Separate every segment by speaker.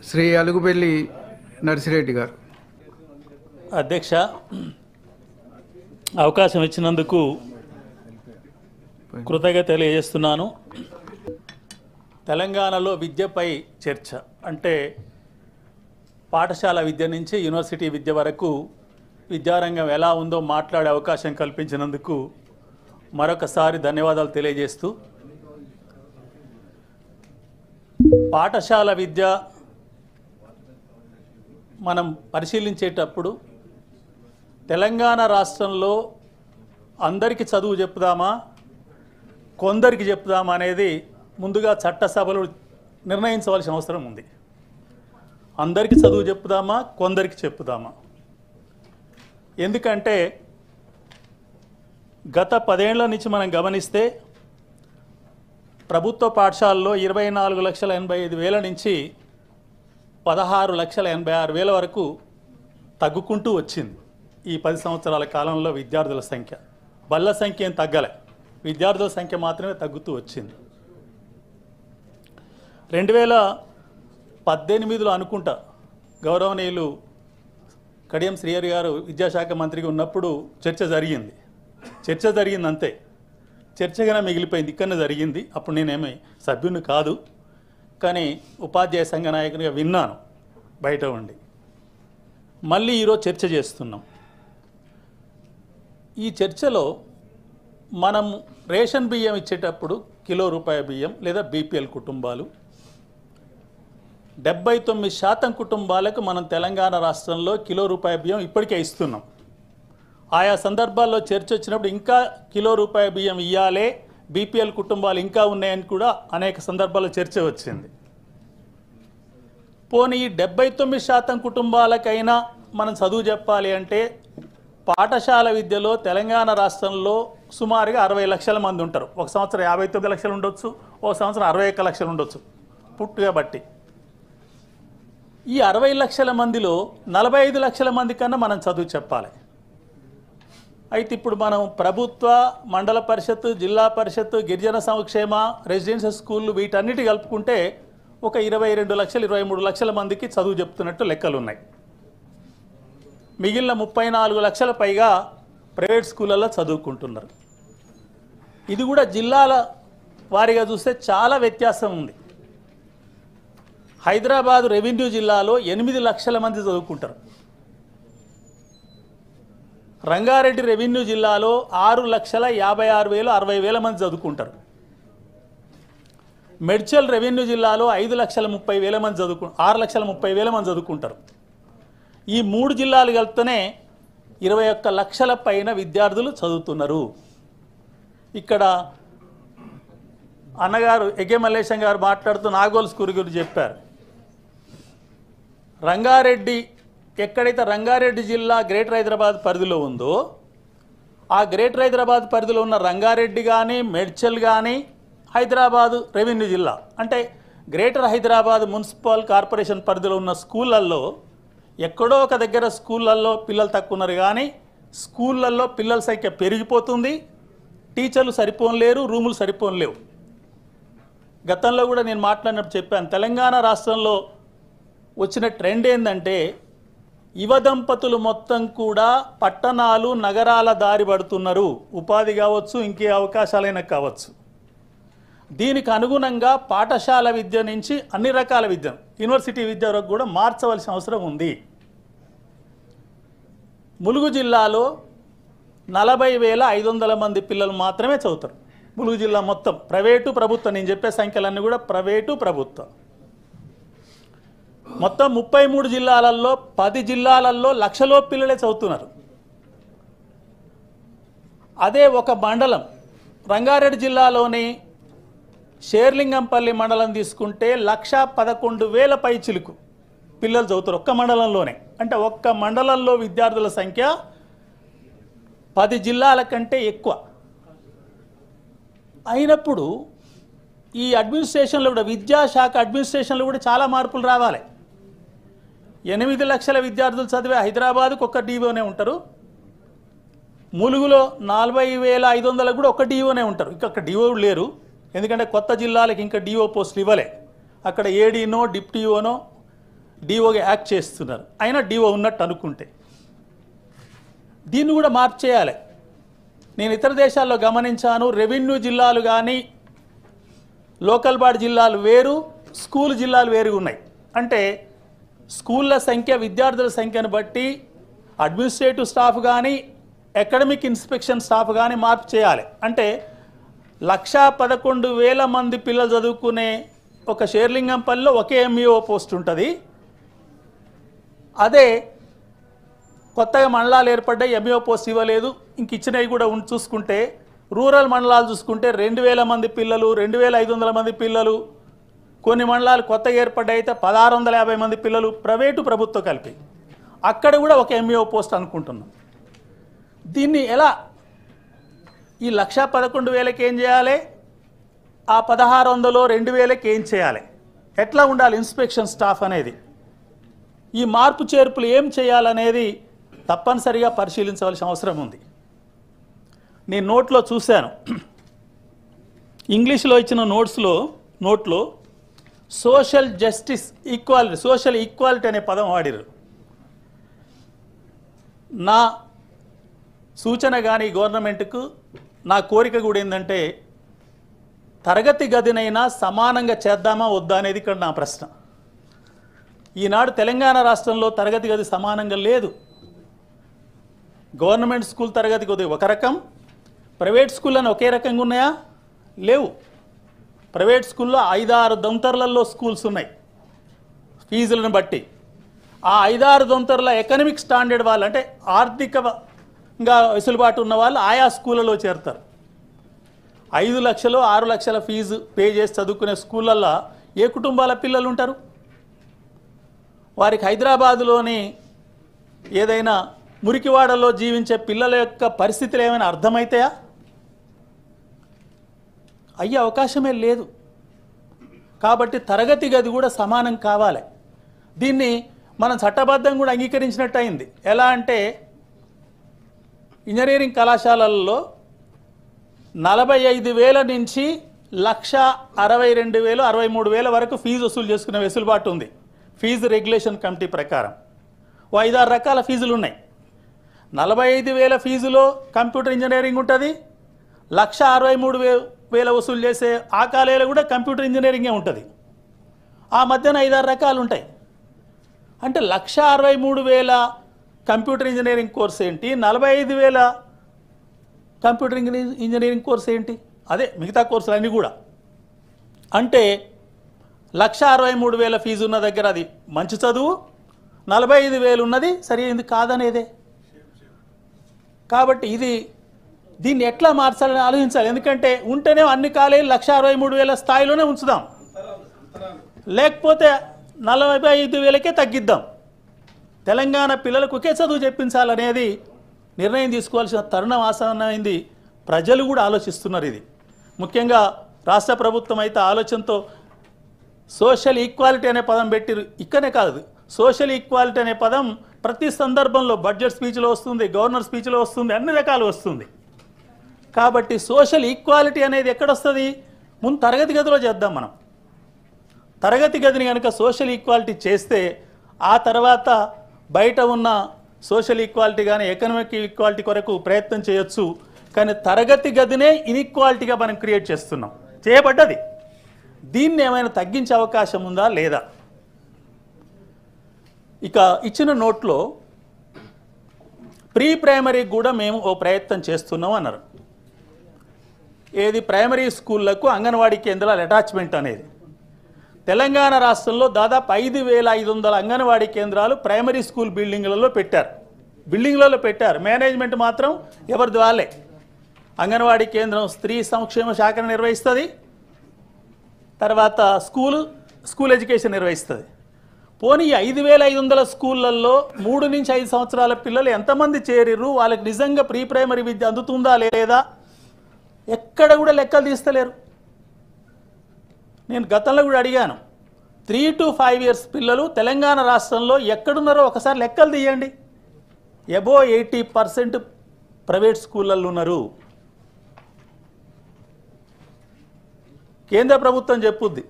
Speaker 1: శ్రీ అలుగుబెల్లి నర్సిరెడ్డి గారు.
Speaker 2: అధ్యక్ష, అవకాశం ఇచ్చినందుకు కృతజ్ఞత తెలియజేస్తున్నాను. తెలంగాణలో విద్యపై చర్చ అంటే పాఠశాల విద్య నుంచి యూనివర్సిటీ విద్య వరకు విద్యారంగం ఎలా ఉందో మాట్లాడే అవకాశం కల్పించినందుకు మరొకసారి ధన్యవాదాలు తెలియజేస్తూ, పాఠశాల విద్య మనం పరిశీలించేటప్పుడు తెలంగాణ రాష్ట్రంలో అందరికీ చదువు చెప్పుదామా, కొందరికి చెప్పుదామా అనేది ముందుగా చట్టసభలు నిర్ణయించవలసిన అవసరం ఉంది. అందరికీ చదువు చెప్పుదామా, కొందరికి చెప్పుదామా? ఎందుకంటే గత 10 ఏళ్ల నుంచి మనం గమనిస్తే ప్రభుత్వ పాఠశాలలో 24,85,000 నుంచి 16,86,000 వరకు తగ్గుకుంటూ వచ్చింది. ఈ 10 సంవత్సరాల కాలంలో విద్యార్థుల సంఖ్య, బళ్ళ సంఖ్య ఏం తగ్గలే, విద్యార్థుల సంఖ్య మాత్రమే తగ్గుతూ వచ్చింది. 2018లో అనుకుంటా గౌరవనీయులు కడియం శ్రీహరి గారు విద్యాశాఖ మంత్రిగా ఉన్నప్పుడు చర్చ జరిగింది అంతే. చర్చగానే మిగిలిపోయింది, ఇక్కడనే జరిగింది. అప్పుడు నేనేమీ సభ్యుని కాదు, కానీ ఉపాధ్యాయ సంఘ నాయకునిగా విన్నాను బయట ఉండి. మళ్ళీ ఈరోజు చర్చ చేస్తున్నాం. ఈ చర్చలో మనం రేషన్ బియ్యం ఇచ్చేటప్పుడు కిలో రూపాయి బియ్యం లేదా బీపీఎల్ కుటుంబాలు 79% కుటుంబాలకు మనం తెలంగాణ రాష్ట్రంలో కిలో రూపాయి బియ్యం ఇప్పటికే ఇస్తున్నాం. ఆయా సందర్భాల్లో చర్చ వచ్చినప్పుడు ఇంకా కిలో రూపాయి బియ్యం ఇవ్వాలే, బీపీఎల్ కుటుంబాలు ఇంకా ఉన్నాయని కూడా అనేక సందర్భాల్లో చర్చ వచ్చింది. పోనీ ఈ 79% కుటుంబాలకైనా మనం చదువు చెప్పాలి అంటే పాఠశాల విద్యలో తెలంగాణ రాష్ట్రంలో సుమారుగా 60 లక్షల మంది ఉంటారు. ఒక సంవత్సరం 59 లక్షలు ఉండొచ్చు, ఒక సంవత్సరం 61 లక్షలు ఉండొచ్చు పుట్టుగా బట్టి. ఈ 60 లక్షల మందిలో 45 లక్షల మంది కన్నా మనం చదువు చెప్పాలి. అయితే ఇప్పుడు మనం ప్రభుత్వ, మండల పరిషత్, జిల్లా పరిషత్, గిరిజన సంక్షేమ, రెసిడెన్షియల్ స్కూళ్ళు వీటన్నిటి కలుపుకుంటే ఒక 22 లక్షలు 23 లక్షల మందికి చదువు చెప్తున్నట్టు లెక్కలు ఉన్నాయి. మిగిలిన 34 లక్షల పైగా ప్రైవేట్ స్కూళ్ళల్లో చదువుకుంటున్నారు. ఇది కూడా జిల్లాల వారీగా చూస్తే చాలా వ్యత్యాసం ఉంది. హైదరాబాద్ రెవెన్యూ జిల్లాలో 8 లక్షల మంది చదువుకుంటారు. రంగారెడ్డి రెవెన్యూ జిల్లాలో 6,56,060 మంది చదువుకుంటారు. మెడ్చల్ రెవెన్యూ జిల్లాలో 5,30,000 మంది 6,30,000 మంది చదువుకుంటారు. ఈ 3 జిల్లాలు కలిపితేనే 21 లక్షల పైన విద్యార్థులు చదువుతున్నారు. ఇక్కడ అన్నగారు ఎగే మల్లేశం గారు మాట్లాడుతూ నాగోల్ స్కూల్ గురించి చెప్పారు. ఎక్కడైతే రంగారెడ్డి జిల్లా గ్రేటర్ హైదరాబాద్ పరిధిలో ఉందో ఆ గ్రేటర్ హైదరాబాద్ పరిధిలో ఉన్న రంగారెడ్డి కానీ, మెడ్చల్ కానీ హైదరాబాద్ రెవెన్యూ జిల్లా అంటే గ్రేటర్ హైదరాబాద్ మున్సిపల్ కార్పొరేషన్ పరిధిలో ఉన్న స్కూళ్ళల్లో ఎక్కడో ఒక దగ్గర స్కూళ్ళల్లో పిల్లలు తక్కువ ఉన్నారు, కానీ స్కూళ్ళల్లో పిల్లల సంఖ్య పెరిగిపోతుంది. టీచర్లు సరిపోలేరు, రూములు సరిపోలేవు. గతంలో కూడా నేను మాట్లాడినప్పుడు చెప్పాను, తెలంగాణ రాష్ట్రంలో వచ్చిన ట్రెండ్ ఏంటంటే యువ దంపతులు మొత్తం కూడా పట్టణాలు, నగరాల దారి పడుతున్నారు. ఉపాధి కావచ్చు, ఇంకే అవకాశాలైనా కావచ్చు. దీనికి అనుగుణంగా పాఠశాల విద్య నుంచి అన్ని రకాల విద్య, యూనివర్సిటీ విద్య వరకు కూడా మార్చవలసిన అవసరం ఉంది. ములుగు జిల్లాలో 40,500 మంది పిల్లలు మాత్రమే చదువుతారు. ములుగు జిల్లా మొత్తం ప్రైవేటు, ప్రభుత్వం, నేను చెప్పే సంఖ్యలన్నీ కూడా ప్రైవేటు, ప్రభుత్వం. మొత్తం 33 జిల్లాలలో 10 జిల్లాలలో లక్షలో పిల్లలే చదువుతున్నారు. అదే ఒక మండలం రంగారెడ్డి జిల్లాలోని షేర్లింగంపల్లి మండలం తీసుకుంటే 1,11,000 పైచిలుకు పిల్లలు చదువుతారు ఒక్క మండలంలోనే. అంటే ఒక్క మండలంలో విద్యార్థుల సంఖ్య 10 జిల్లాల కంటే ఎక్కువ అయినప్పుడు ఈ అడ్మినిస్ట్రేషన్లో కూడా, విద్యాశాఖ అడ్మినిస్ట్రేషన్లో కూడా చాలా మార్పులు రావాలి. 8 లక్షల విద్యార్థులు చదివే హైదరాబాద్కు ఒక్క డీఓనే ఉంటారు. ములుగులో 40,500 కూడా ఒక్క డీఓనే ఉంటారు. ఇక్కడ డీఓ లేరు, ఎందుకంటే కొత్త జిల్లాలకు ఇంకా డీఓ పోస్టులు ఇవ్వలే. అక్కడ ఏడీనో డిప్టీఓనో డిఓగా యాక్ట్ చేస్తున్నారు. అయినా డిఓ ఉన్నట్టు అనుకుంటే దీన్ని కూడా మార్పు చేయాలి. నేను ఇతర దేశాల్లో గమనించాను, రెవెన్యూ జిల్లాలు కానీ లోకల్ బాడీ జిల్లాలు వేరు, స్కూల్ జిల్లాలు వేరుగా ఉన్నాయి. అంటే స్కూళ్ళ సంఖ్య, విద్యార్థుల సంఖ్యను బట్టి అడ్మినిస్ట్రేటివ్ స్టాఫ్ కానీ అకాడమిక్ ఇన్స్పెక్షన్ స్టాఫ్ కానీ మార్పు చేయాలి. అంటే 1,11,000 మంది పిల్లలు చదువుకునే ఒక షేర్లింగంపల్లిలో ఒకే ఎంఈఓ పోస్ట్ ఉంటుంది. అదే కొత్తగా మండలాలు ఏర్పడ్డాయి, ఎంఈఓ పోస్ట్ ఇవ్వలేదు, ఇంక ఇచ్చినవి కూడా చూసుకుంటే రూరల్ మండలాలు చూసుకుంటే 2,000 మంది పిల్లలు, 2,500 మంది పిల్లలు, కొన్ని మండలాలు కొత్తగా ఏర్పడ్డాయి అయితే 1,650 మంది పిల్లలు, ప్రైవేటు ప్రభుత్వం కలిపి అక్కడ కూడా ఒక ఎంఈఓ పోస్ట్ అనుకుంటున్నాం. దీన్ని ఎలా ఈ 1,11,000కి ఏం చేయాలి, ఆ 1,600 2,000కి ఏం చేయాలి, ఎట్లా ఉండాలి ఇన్స్పెక్షన్ స్టాఫ్ అనేది, ఈ మార్పు చేర్పులు ఏం చేయాలనేది తప్పనిసరిగా పరిశీలించవలసిన అవసరం ఉంది. నేను నోట్లో చూశాను, ఇంగ్లీష్లో ఇచ్చిన నోట్లో social justice equality, social equality అనే పదం వాడిరు. నా సూచన కానీ గవర్నమెంట్కు నా కోరిక కూడా ఏంటంటే తరగతి గదినైనా సమానంగా చేద్దామా వద్దా అనేది ఇక్కడ నా ప్రశ్న. ఈనాడు తెలంగాణ రాష్ట్రంలో తరగతి గది సమానంగా లేదు. గవర్నమెంట్ స్కూల్ తరగతి గది ఒక రకం, ప్రైవేట్ స్కూళ్ళని ఒకే రకంగా ఉన్నాయా? లేవు. ప్రైవేట్ స్కూల్లో 5-6 దొంతర్లలో స్కూల్స్ ఉన్నాయి ఫీజులను బట్టి. ఆ 5-6 దొంతర్ల ఎకనమిక్ స్టాండర్డ్ వాళ్ళు, అంటే ఆర్థికంగా వెసులుబాటు ఉన్న వాళ్ళు ఆయా స్కూళ్ళలో చేరుతారు. 5 లక్షలు 6 లక్షల ఫీజు పే చేసి చదువుకునే స్కూళ్ళల్లో ఏ కుటుంబాల పిల్లలు ఉంటారు? వారికి హైదరాబాదులోని ఏదైనా మురికివాడలో జీవించే పిల్లల యొక్క పరిస్థితులు ఏమైనా అర్థమవుతాయా? అయ్యే అవకాశమే లేదు. కాబట్టి తరగతి గది కూడా సమానం కావాలి. దీన్ని మనం చట్టబద్ధంగా కూడా అంగీకరించినట్టు అయింది. ఎలా అంటే ఇంజనీరింగ్ కళాశాలల్లో 45,000 నుంచి 1,62,000 63,000 వరకు ఫీజు వసూలు చేసుకునే వెసులుబాటు ఉంది ఫీజు రెగ్యులేషన్ కమిటీ ప్రకారం. 5-6 రకాల ఫీజులు ఉన్నాయి. 45,000 ఫీజులో కంప్యూటర్ ఇంజనీరింగ్ ఉంటుంది, 1,63,000 వసూలు చేసే ఆ కాలేజీలో కూడా కంప్యూటర్ ఇంజనీరింగే ఉంటుంది. ఆ మధ్యన 5-6 రకాలు ఉంటాయి. అంటే 1,63,000 కంప్యూటర్ ఇంజనీరింగ్ కోర్స్ ఏంటి, 45,000 కంప్యూటర్ ఇంజనీరింగ్ కోర్స్ ఏంటి, అదే మిగతా కోర్సులు అన్నీ కూడా. అంటే 1,63,000 ఫీజు ఉన్న దగ్గర అది మంచి చదువు, 45,000 ఉన్నది సరైనది కాదనేదే. కాబట్టి దీన్ని ఎట్లా మార్చాలని ఆలోచించాలి. ఎందుకంటే ఉంటేనే అన్ని కాలేజీలు 1,63,000 స్థాయిలోనే ఉంచుదాం, లేకపోతే 45,000కే తగ్గిద్దాం. తెలంగాణ పిల్లలకు ఒకే చదువు చెప్పించాలనేది నిర్ణయం తీసుకోవాల్సిన తరుణం ఆసన్నమైంది. ప్రజలు కూడా ఆలోచిస్తున్నారు. ఇది ముఖ్యంగా రాష్ట్ర ప్రభుత్వం అయితే ఆలోచనతో సోషల్ ఈక్వాలిటీ అనే పదం పెట్టిరు. ఇక్కడనే కాదు, సోషల్ ఈక్వాలిటీ అనే పదం ప్రతి సందర్భంలో బడ్జెట్ స్పీచ్లో వస్తుంది, గవర్నర్ స్పీచ్లో వస్తుంది, అన్ని రకాలు వస్తుంది. కాబట్టి సోషల్ ఈక్వాలిటీ అనేది ఎక్కడొస్తుంది? ముందు తరగతి గదిలో చేద్దాం. మనం తరగతి గదిని కనుక సోషల్ ఈక్వాలిటీ చేస్తే ఆ తర్వాత బయట ఉన్న సోషల్ ఈక్వాలిటీ కానీ ఎకనామిక్ ఈక్వాలిటీ కొరకు ప్రయత్నం చేయొచ్చు. కానీ తరగతి గదినే ఇన్ఈక్వాలిటీగా మనం క్రియేట్ చేస్తున్నాం, చేయబడ్డది. దీన్ని ఏమైనా తగ్గించే అవకాశం ఉందా లేదా? ఇక ఇచ్చిన నోట్లో ప్రీ ప్రైమరీ కూడా మేము ఓ ప్రయత్నం చేస్తున్నాం అన్నారు. ఏది? ప్రైమరీ స్కూళ్లకు అంగన్వాడీ కేంద్రాల అటాచ్మెంట్ అనేది. తెలంగాణ రాష్ట్రంలో దాదాపు 5,500 అంగన్వాడీ కేంద్రాలు ప్రైమరీ స్కూల్ బిల్డింగ్లలో పెట్టారు. మేనేజ్మెంట్ మాత్రం ఎవరిది వాళ్ళే. అంగన్వాడీ కేంద్రం స్త్రీ సంక్షేమ శాఖను నిర్వహిస్తుంది, తర్వాత స్కూల్ ఎడ్యుకేషన్ నిర్వహిస్తుంది. పోనీ 5,500 స్కూళ్ళల్లో 3 నుంచి 5 సంవత్సరాల పిల్లలు ఎంతమంది చేరిర్రు, వాళ్ళకి నిజంగా ప్రీ ప్రైమరీ విద్య అందుతుందా లేదా ఎక్కడ కూడా లెక్కలు తీస్తలేరు. నేను గతంలో కూడా అడిగాను, 3 to 5 years పిల్లలు తెలంగాణ రాష్ట్రంలో ఎక్కడున్నారో ఒకసారి లెక్కలు తీయండి. అబోవ్ 80% ప్రైవేట్ స్కూళ్ళల్లో ఉన్నారు. కేంద్ర ప్రభుత్వం చెప్పుద్ది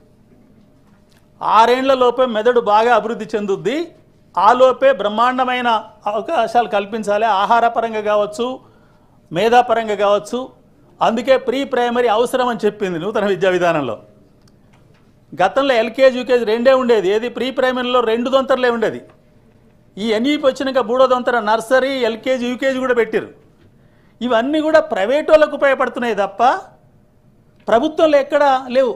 Speaker 2: 6 ఏళ్ల లోపే మెదడు బాగా అభివృద్ధి చెందుద్ది. ఆ లోపే బ్రహ్మాండమైన అవకాశాలు కల్పించాలి, ఆహారపరంగా కావచ్చు, మేధాపరంగా కావచ్చు. అందుకే ప్రీ ప్రైమరీ అవసరం అని చెప్పింది నూతన విద్యా విధానంలో. గతంలో ఎల్కేజీ యూకేజీ 2 ఉండేది. ఏది ప్రీ ప్రైమరీలో 2 దొంతరలే ఉండేది. ఈ ఎన్ఈపీ వచ్చినాక 3వ దొంతర నర్సరీ, ఎల్కేజీ, యూకేజీ కూడా పెట్టారు. ఇవన్నీ కూడా ప్రైవేట్ వాళ్ళకు ఉపయోగపడుతున్నాయి తప్ప ప్రభుత్వంలో ఎక్కడా లేవు.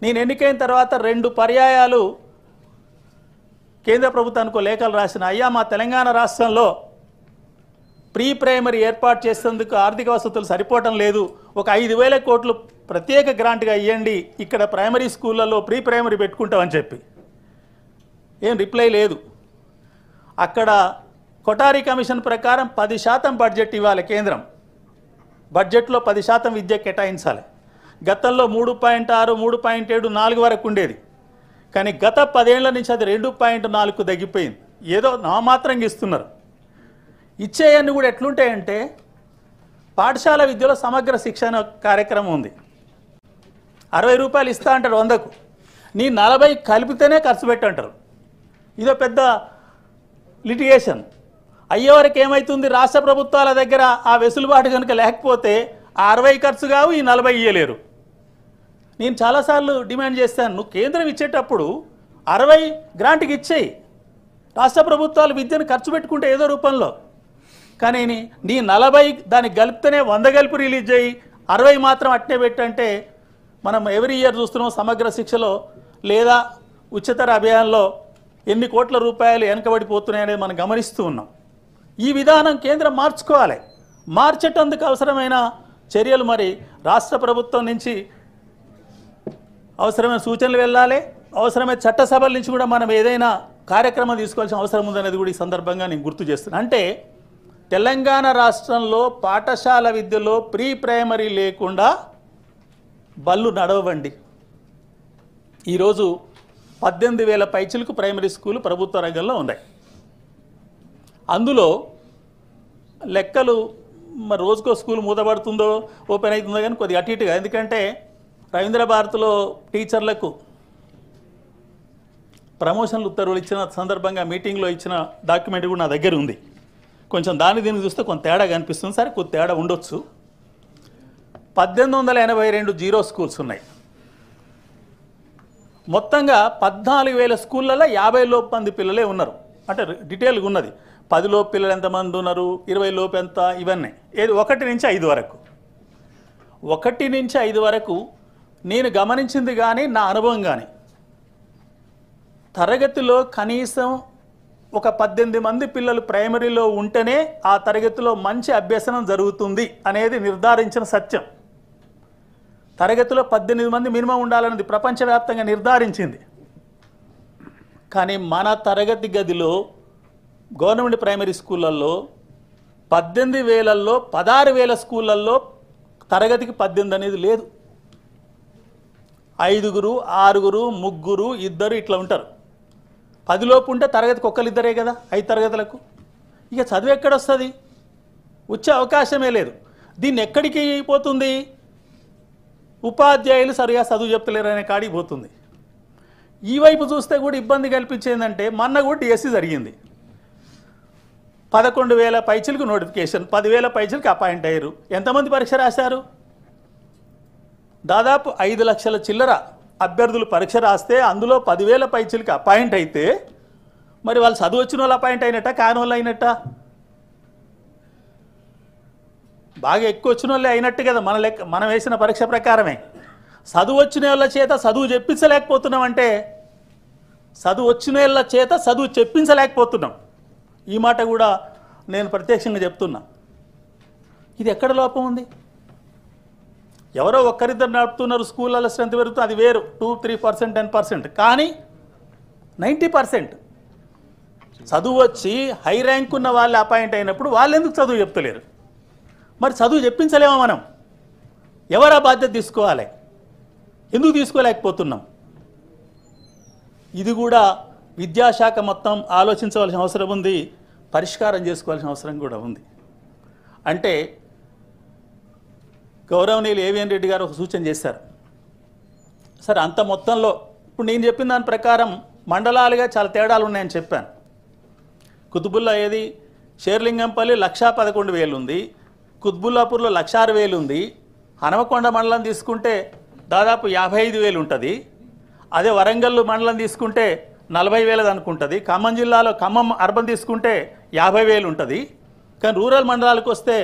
Speaker 2: నేను ఎన్నికైన తర్వాత 2 పర్యాయాలు కేంద్ర ప్రభుత్వానికి లేఖలు రాసిన, అయ్యా మా తెలంగాణ రాష్ట్రంలో ప్రీ ప్రైమరీ ఏర్పాటు చేసేందుకు ఆర్థిక వసతులు సరిపోవటం లేదు, ఒక 5,000 కోట్లు ప్రత్యేక గ్రాంట్గా ఇవ్వండి, ఇక్కడ ప్రైమరీ స్కూళ్ళలో ప్రీ ప్రైమరీ పెట్టుకుంటామని చెప్పి. ఏం రిప్లై లేదు. అక్కడ కొటారి కమిషన్ ప్రకారం 10% బడ్జెట్ ఇవ్వాలి కేంద్రం. బడ్జెట్లో 10% విద్య కేటాయించాలి. గతంలో 3.6, 3.7, 4 వరకు ఉండేది. కానీ గత 10 ఏళ్ల నుంచి అది 2.4కు తగ్గిపోయింది. ఏదో నామాత్రంగా ఇస్తున్నారు. ఇచ్చేయన్నీ కూడా ఎట్లుంటాయంటే, పాఠశాల విద్యలో సమగ్ర శిక్షణ కార్యక్రమం ఉంది. 60 రూపాయలు ఇస్తా అంటారు 100కు, నీ 40 కలిపితేనే ఖర్చు పెట్టంటారు. ఇదో పెద్ద లిటిగేషన్. అయ్యేవరకు ఏమవుతుంది, రాష్ట్ర ప్రభుత్వాల దగ్గర ఆ వెసులుబాటు కనుక లేకపోతే ఆ 60 ఖర్చు కావు, ఈ 40 ఇయ్యలేరు. నేను చాలాసార్లు డిమాండ్ చేస్తాను, నువ్వు కేంద్రం ఇచ్చేటప్పుడు 60 గ్రాంట్కి ఇచ్చేయి, రాష్ట్ర ప్రభుత్వాలు విద్యను ఖర్చు పెట్టుకుంటే ఏదో రూపంలో. కానీ నీ 40 దానికి కలిపితేనే 100 కలిపి రిలీజ్ చేయి, 60 మాత్రం అట్నే పెట్టంటే మనం ఎవ్రీ ఇయర్ చూస్తున్నాం సమగ్ర శిక్షలో లేదా ఉच्चतर అభియాన్లో ఎన్ని కోట్ల రూపాయలు వెనకబడిపోతున్నాయనేది మనం గమనిస్తూ ఉన్నాం. ఈ విధానం కేంద్రం మార్చుకోవాలి. మార్చేటందుకు అవసరమైన చర్యలు మరి రాష్ట్ర ప్రభుత్వం నుంచి అవసరమైన సూచనలు వెళ్ళాలి. అవసరమైన చట్టసభల నుంచి కూడా మనం ఏదైనా కార్యక్రమం తీసుకోవాల్సిన అవసరం ఉందనేది కూడా ఈ సందర్భంగా నేను గుర్తు చేస్తున్నాను. అంటే తెలంగాణ రాష్ట్రంలో పాఠశాల విద్యలో ప్రీ ప్రైమరీ లేకుండా బళ్ళు నడవండి. ఈరోజు 18,000 పైచిలకు ప్రైమరీ స్కూలు ప్రభుత్వ రంగంలో ఉన్నాయి. అందులో లెక్కలు మరి రోజుకో స్కూల్ మూతపడుతుందో ఓపెన్ అవుతుందో కానీ కొద్దిగా అటు ఇటుగా. ఎందుకంటే రవీంద్ర భారతిలో టీచర్లకు ప్రమోషన్లు ఉత్తర్వులు ఇచ్చిన సందర్భంగా మీటింగ్లో ఇచ్చిన డాక్యుమెంట్ కూడా నా దగ్గర ఉంది. కొంచెం దీనికి చూస్తే కొంత తేడా కనిపిస్తుంది. సరే కొద్ది తేడా ఉండొచ్చు. 1882 జీరో స్కూల్స్ ఉన్నాయి. మొత్తంగా 14,000 స్కూళ్ళల్లో 50 లోపు మంది పిల్లలే ఉన్నారు. అంటే డీటెయిల్గా ఉన్నది. 10 లోపు పిల్లలు ఎంతమంది ఉన్నారు, 20 లోపు ఎంత, ఇవన్నీ. ఏది 1 నుంచి 5 వరకు. 1 నుంచి 5 వరకు నేను గమనించింది కానీ నా అనుభవం కానీ, తరగతిలో కనీసం ఒక 18 మంది పిల్లలు ప్రైమరీలో ఉంటేనే ఆ తరగతిలో మంచి అభ్యసనం జరుగుతుంది అనేది నిర్ధారించిన సత్యం. తరగతిలో 18 మంది మినిమం ఉండాలన్నది ప్రపంచవ్యాప్తంగా నిర్ధారించింది. కానీ మన తరగతి గదిలో గవర్నమెంట్ ప్రైమరీ స్కూళ్ళల్లో 18,000లో 16,000 స్కూళ్ళల్లో తరగతికి 18 అనేది లేదు. 5, 6, 3, 2 ఇట్లా ఉంటారు. 10 లోపు ఉంటే తరగతికి 1-2 కదా 5 తరగతులకు. ఇక చదువు ఎక్కడొస్తుంది? వచ్చే అవకాశమే లేదు. దీన్ని ఎక్కడికి పోతుంది? ఉపాధ్యాయులు సరిగా చదువు చెప్తలేరు అనే కాడికి పోతుంది. ఈ వైపు చూస్తే కూడా ఇబ్బంది కల్పించేందంటే మొన్న కూడా డిఎస్సి జరిగింది. 11,000 పైచిలకు నోటిఫికేషన్, 10,000 పైచిలకు అపాయింట్ అయ్యారు. ఎంతమంది పరీక్ష రాశారు? దాదాపు 5 లక్షల చిల్లర అభ్యర్థులు పరీక్ష రాస్తే అందులో 10,000 పైచిలకు అపాయింట్ అయితే మరి వాళ్ళు చదువు వచ్చిన వాళ్ళు అపాయింట్ అయినట్ట, కాని వాళ్ళు అయినట్ట? బాగా ఎక్కువ వచ్చిన వాళ్ళే అయినట్టు కదా మనం వేసిన పరీక్ష ప్రకారమే. చదువు వచ్చిన వాళ్ళ చేత చదువు చెప్పించలేకపోతున్నామంటే చదువు వచ్చిన వాళ్ళ చేత చదువు చెప్పించలేకపోతున్నాం. ఈ మాట కూడా నేను ప్రత్యక్షంగా చెప్తున్నా. ఇది ఎక్కడ లోపం ఉంది? ఎవరో ఒక్కరిద్దరు నడుపుతున్నారు, స్కూళ్ళలో స్ట్రెంత్ పెరుగుతుంది, అది వేరు. 2-3%, 10%. కానీ 90% చదువు వచ్చి హై ర్యాంక్ ఉన్న వాళ్ళు అపాయింట్ అయినప్పుడు వాళ్ళు ఎందుకు చదువు చెప్తలేరు? మరి చదువు చెప్పించలేమా మనం? ఎవరా బాధ్యత తీసుకోవాలి? ఎందుకు తీసుకోలేకపోతున్నాం? ఇది కూడా విద్యాశాఖ మొత్తం ఆలోచించవలసిన అవసరం ఉంది, పరిష్కారం చేసుకోవాల్సిన అవసరం కూడా ఉంది. అంటే గౌరవనీయులు ఏవిఎన్ రెడ్డి గారు ఒక సూచన చేశారు. సరే అంత మొత్తంలో ఇప్పుడు నేను చెప్పిన దాని ప్రకారం మండలాలుగా చాలా తేడాలు ఉన్నాయని చెప్పాను. కుతుబుల్లా ఏది షేర్లింగంపల్లి 1,11,000 ఉంది, కుత్బుల్లాపూర్లో 1,06,000 ఉంది, హనమకొండ మండలం తీసుకుంటే దాదాపు 55,000 ఉంటుంది. అదే వరంగల్ మండలం తీసుకుంటే 40,000 అనుకుంటుంది. ఖమ్మం జిల్లాలో ఖమ్మం అర్బన్ తీసుకుంటే 50,000 ఉంటుంది. కానీ రూరల్ మండలాలకు వస్తే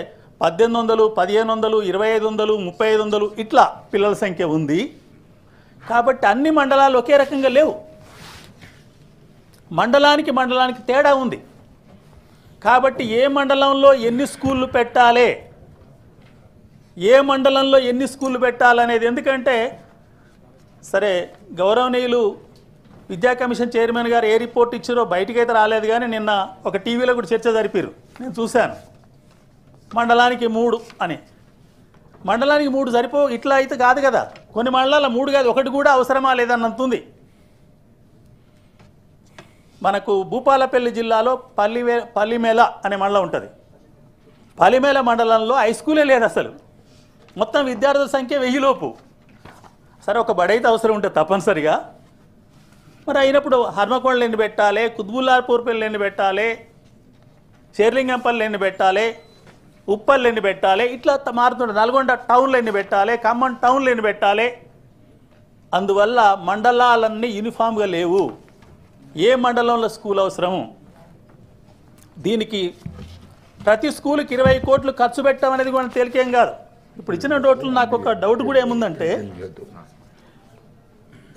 Speaker 2: 1,800, 1,500, 2,500, 3,500 ఇట్లా పిల్లల సంఖ్య ఉంది. కాబట్టి అన్ని మండలాలు ఒకే రకంగా లేవు, మండలానికి తేడా ఉంది. కాబట్టి ఏ మండలంలో ఎన్ని స్కూళ్ళు పెట్టాలి, ఏ మండలంలో ఎన్ని స్కూళ్ళు పెట్టాలనేది, ఎందుకంటే సరే గౌరవనీయులు విద్యా కమిషన్ చైర్మన్ గారు ఏ రిపోర్ట్ ఇచ్చారో బయటికైతే రాలేదు, కానీ నిన్న ఒక టీవీలో కూడా చర్చ జరిపారు, నేను చూశాను. మండలానికి 3 అని, మండలానికి 3 సరిపో, ఇట్లా అయితే కాదు కదా. కొన్ని మండలాల 3 కాదు, 1 కూడా అవసరమా లేదన్నంతుంది. మనకు భూపాలపల్లి జిల్లాలో పల్లిమేల అనే మండలం ఉంటుంది. పల్లిమేల మండలంలో హై స్కూలే లేదు అసలు, మొత్తం విద్యార్థుల సంఖ్య 1000 లోపు. సరే ఒక బడి అయితే అవసరం ఉంటుంది తప్పనిసరిగా. మరి అయినప్పుడు హర్మకొండలు ఎన్ని పెట్టాలి, కుత్బుల్లాపూర్పల్లి ఎన్ని పెట్టాలి, షేర్లింగంపల్లి ఎన్ని పెట్టాలి, ఉప్పల్లి ఎన్ని పెట్టాలి, ఇట్లా మారుతుండే. నల్గొండ టౌన్లో ఎన్ని పెట్టాలి, ఖమ్మం టౌన్లో ఎన్ని పెట్టాలి. అందువల్ల మండలాలన్నీ యూనిఫామ్గా లేవు. ఏ మండలంలో స్కూల్ అవసరము, దీనికి ప్రతి స్కూల్కి 20 కోట్లు ఖర్చు పెట్టామనేది కూడా తేలికేం కాదు. ఇప్పుడు ఇచ్చిన డోట్లు నాకు ఒక డౌట్ కూడా ఏముందంటే,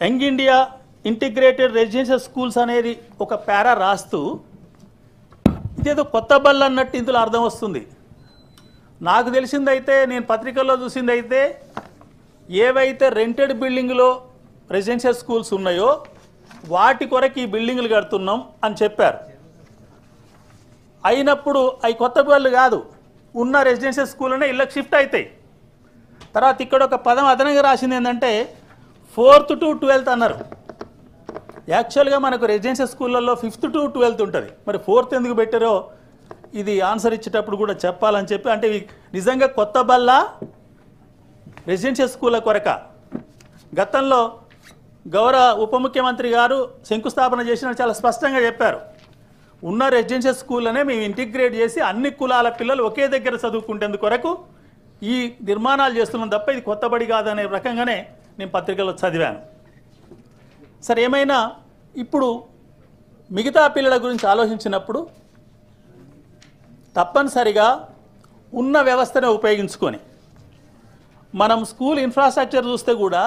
Speaker 2: young India integrated residential schools అనేది ఒక పారా రాస్తూ ఇదేదో కొత్త బల్ల అన్నట్టు ఇందులో అర్థం వస్తుంది. నాకు తెలిసిందైతే, నేను పత్రికల్లో చూసిందైతే, ఏవైతే రెంటెడ్ బిల్డింగ్లో రెసిడెన్షియల్ స్కూల్స్ ఉన్నాయో వాటి కొరకు ఈ బిల్డింగ్లు కడుతున్నాం అని చెప్పారు. అయినప్పుడు అవి కొత్త బళ్ళు కాదు, ఉన్న రెసిడెన్షియల్ స్కూల్లోనే ఇళ్ళకి షిఫ్ట్ అవుతాయి. తర్వాత ఇక్కడ ఒక పదం అదనంగా రాసింది ఏంటంటే 4th to 12th అన్నారు. యాక్చువల్గా మనకు రెసిడెన్షియల్ స్కూళ్ళల్లో 5th to 12th ఉంటుంది. మరి 4th ఎందుకు పెట్టారో ఇది ఆన్సర్ ఇచ్చేటప్పుడు కూడా చెప్పాలని చెప్పి, అంటే నిజంగా కొత్త బల్ల రెసిడెన్షియల్ స్కూళ్ళ కొరక. గతంలో గౌరవ ఉప ముఖ్యమంత్రి గారు శంకుస్థాపన చేసిన చాలా స్పష్టంగా చెప్పారు, ఉన్న రెసిడెన్షియల్ స్కూళ్ళనే మేము ఇంటిగ్రేట్ చేసి అన్ని కులాల పిల్లలు ఒకే దగ్గర చదువుకుంటేందుకు కొరకు ఈ నిర్మాణాలు చేస్తున్నాం తప్ప ఇది కొత్త బడి కాదనే రకంగానే నేను పత్రికలో చదివాను. సరే ఏమైనా ఇప్పుడు మిగతా పిల్లల గురించి ఆలోచించినప్పుడు తప్పనిసరిగా ఉన్న వ్యవస్థనే ఉపయోగించుకొని, మనం స్కూల్ ఇన్ఫ్రాస్ట్రక్చర్ చూస్తే కూడా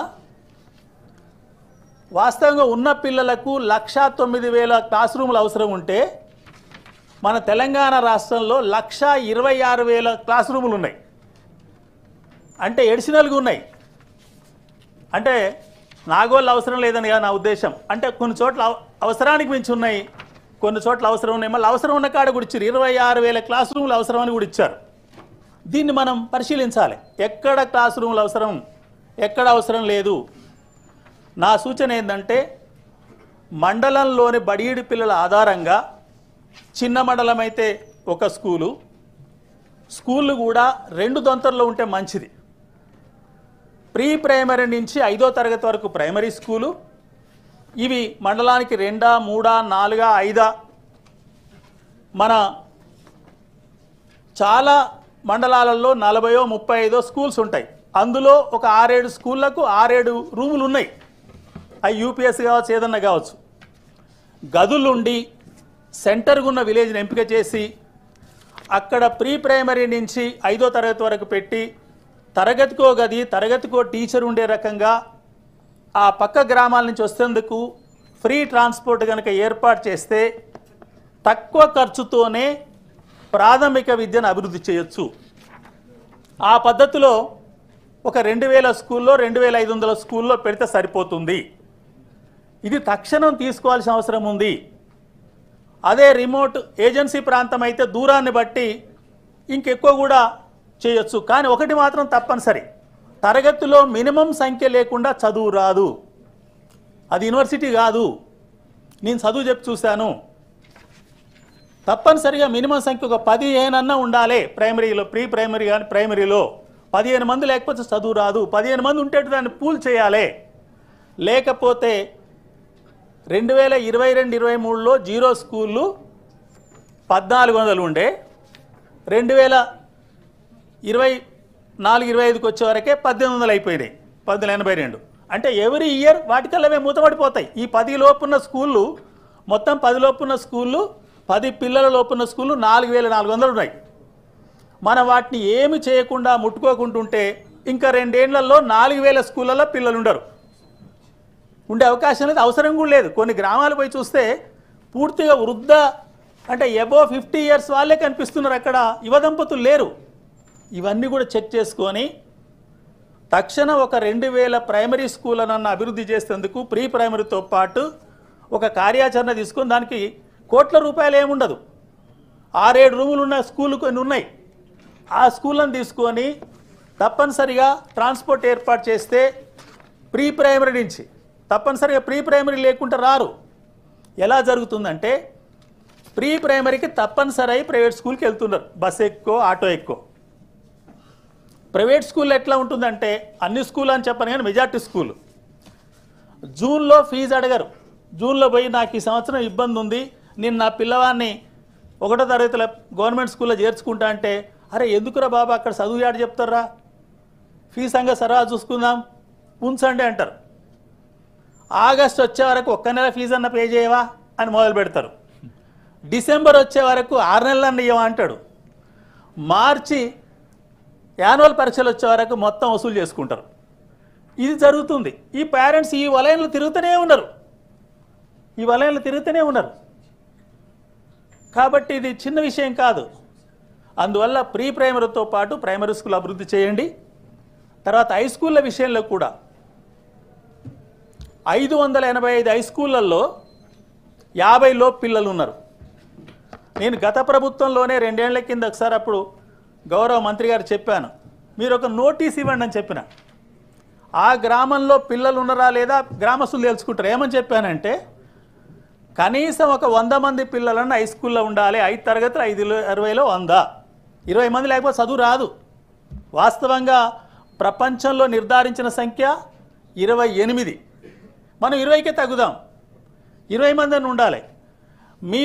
Speaker 2: వాస్తవంగా ఉన్న పిల్లలకు 1,09,000 క్లాస్ రూములు అవసరం ఉంటే మన తెలంగాణ రాష్ట్రంలో 1,26,000 క్లాస్ రూములు ఉన్నాయి. అంటే ఎడిషనల్గా ఉన్నాయి. అంటే నాగోళ్ళు అవసరం లేదని కాదు నా ఉద్దేశం. అంటే కొన్ని చోట్ల అవసరానికి మించి ఉన్నాయి, కొన్ని చోట్ల అవసరం ఉన్నాయి. మళ్ళీ అవసరం ఉన్న కాడ కూడా ఇచ్చారు, 26,000 క్లాస్ రూములు అవసరమని కూడా ఇచ్చారు. దీన్ని మనం పరిశీలించాలి, ఎక్కడ క్లాస్ రూములు అవసరం, ఎక్కడ అవసరం లేదు. నా సూచన ఏంటంటే, మండలంలోని బడియడి పిల్లల ఆధారంగా చిన్న మండలం అయితే ఒక స్కూళ్ళు కూడా 2 దొంతర్లో ఉంటే మంచిది. ప్రీ ప్రైమరీ నుంచి 5వ తరగతి వరకు ప్రైమరీ స్కూలు, ఇవి మండలానికి 2, 3, 4, 5. మన చాలా మండలాలలో 40, 35 స్కూల్స్ ఉంటాయి. అందులో ఒక 6-7 స్కూళ్ళకు 6-7 రూములు ఉన్నాయి. అవి యూపీఎస్ కావచ్చు, ఏదన్నా కావచ్చు. గదులుండి సెంటర్గా ఉన్న విలేజ్ని ఎంపిక చేసి అక్కడ ప్రీ ప్రైమరీ నుంచి 5వ తరగతి వరకు పెట్టి తరగతికో గది, తరగతికో టీచర్ ఉండే రకంగా ఆ పక్క గ్రామాల నుంచి వస్తేందుకు ఫ్రీ ట్రాన్స్పోర్ట్ కనుక ఏర్పాటు చేస్తే తక్కువ ఖర్చుతోనే ప్రాథమిక విద్యను అభివృద్ధి చేయొచ్చు. ఆ పద్ధతిలో ఒక 2,000 స్కూల్లో 2,500 స్కూల్లో పెడితే సరిపోతుంది. ఇది తక్షణం తీసుకోవాల్సిన అవసరం ఉంది. అదే రిమోట్ ఏజెన్సీ ప్రాంతం అయితే దూరాన్ని బట్టి ఇంకెక్కువ కూడా చేయొచ్చు. కానీ ఒకటి మాత్రం తప్పనిసరి, తరగతిలో మినిమం సంఖ్య లేకుండా చదువు రాదు. అది యూనివర్సిటీ కాదు, నేను చదువు చెప్పి చూశాను. తప్పనిసరిగా మినిమం సంఖ్య ఒక 15 అన్నా ఉండాలి. ప్రైమరీలో, ప్రీ ప్రైమరీ కానీ ప్రైమరీలో 15 మంది లేకపోతే చదువు రాదు. 15 మంది ఉంటే దాన్ని పూల్ చేయాలి. లేకపోతే 2022-23లో జీరో స్కూళ్ళు 1400 ఉండే, 2024-25కి వచ్చే వరకే 1800 అయిపోయినాయి, 1882. అంటే ఎవ్రీ ఇయర్ వాటికల్లవే మూతపడిపోతాయి. ఈ 10 లోపున్న స్కూళ్ళు, మొత్తం 10 లోపున్న స్కూళ్ళు, 10 పిల్లల లోపున్న స్కూళ్ళు 4400 ఉన్నాయి. మనం వాటిని ఏమి చేయకుండా ముట్టుకోకుంటుంటే ఇంకా 2 ఏళ్లలో 4000 స్కూళ్ళల్లో పిల్లలు ఉండరు, ఉండే అవకాశం లేదు, అవసరం కూడా లేదు. కొన్ని గ్రామాలు పోయి చూస్తే పూర్తిగా వృద్ధ అంటే అబోవ్ 50 ఇయర్స్ వాళ్ళే కనిపిస్తున్నారు, అక్కడ యువ దంపతులు లేరు. ఇవన్నీ కూడా చెక్ చేసుకొని తక్షణం ఒక 2000 ప్రైమరీ స్కూళ్ళనన్న అభివృద్ధి చేసేందుకు ప్రీ ప్రైమరీతో పాటు ఒక కార్యాచరణ తీసుకొని, దానికి కోట్ల రూపాయలు ఏముండదు, 6-7 రూములు ఉన్న స్కూళ్ళు కొన్ని ఉన్నాయి, ఆ స్కూళ్ళను తీసుకొని తప్పనిసరిగా ట్రాన్స్పోర్ట్ ఏర్పాటు చేస్తే ప్రీ ప్రైమరీ నుంచి తప్పనిసరిగా ప్రీ ప్రైమరీ లేకుండా రారు. ఎలా జరుగుతుందంటే ప్రీ ప్రైమరీకి తప్పనిసరి ప్రైవేట్ స్కూల్కి వెళ్తున్నారు, బస్ ఎక్కువ ఆటో ఎక్కువ. ప్రైవేట్ స్కూల్ ఎట్లా ఉంటుందంటే అన్ని స్కూల్ అని చెప్పను కానీ మెజార్టీ స్కూల్ జూన్లో ఫీజు అడగరు. జూన్లో పోయి నాకు ఈ సంవత్సరం ఇబ్బంది ఉంది, నేను నా పిల్లవాడిని 1వ తరగతిలో గవర్నమెంట్ స్కూల్లో చేర్చుకుంటా అంటే, అరే ఎందుకురా బాబా అక్కడ చదువు యాడ చెప్తారా, ఫీజు సంగతి సరదా చూసుకుందాం ఉంచండి అంటారు. ఆగస్ట్ వచ్చే వరకు 1 నెల ఫీజు అన్న పే చేయవా అని మొదలు పెడతారు. డిసెంబర్ వచ్చే వరకు 6 నెలలన్న ఇవ్వమా అంటాడు. మార్చి యాన్యువల్ పరీక్షలు వచ్చే వరకు మొత్తం వసూలు చేసుకుంటారు. ఇది జరుగుతుంది. ఈ పేరెంట్స్ ఈ వలయంలో తిరుగుతూనే ఉన్నారు, కాబట్టి ఇది చిన్న విషయం కాదు. అందువల్ల ప్రీ ప్రైమరీతో పాటు ప్రైమరీ స్కూల్ అభివృద్ధి చేయండి. తర్వాత హై స్కూళ్ళ విషయంలో కూడా 585 హై స్కూళ్ళల్లో 50 లోపు పిల్లలు ఉన్నారు. నేను గత ప్రభుత్వంలోనే 2 ఏళ్ల కింద ఒకసారి అప్పుడు గౌరవ మంత్రి గారు చెప్పాను, మీరు ఒక నోటీస్ ఇవ్వండి అని చెప్పిన. ఆ గ్రామంలో పిల్లలు ఉన్నారా లేదా గ్రామస్తులు తెలుసుకుంటారు. ఏమని చెప్పానంటే కనీసం ఒక 100 మంది పిల్లలను హై స్కూల్లో ఉండాలి, 5 తరగతులు 5-20లో 100, 20 మంది లేకపోతే చదువు రాదు. వాస్తవంగా ప్రపంచంలో నిర్ధారించిన సంఖ్య 28. మనం 20కే తగ్గుదాం, 20 మంది అని ఉండాలి. మీ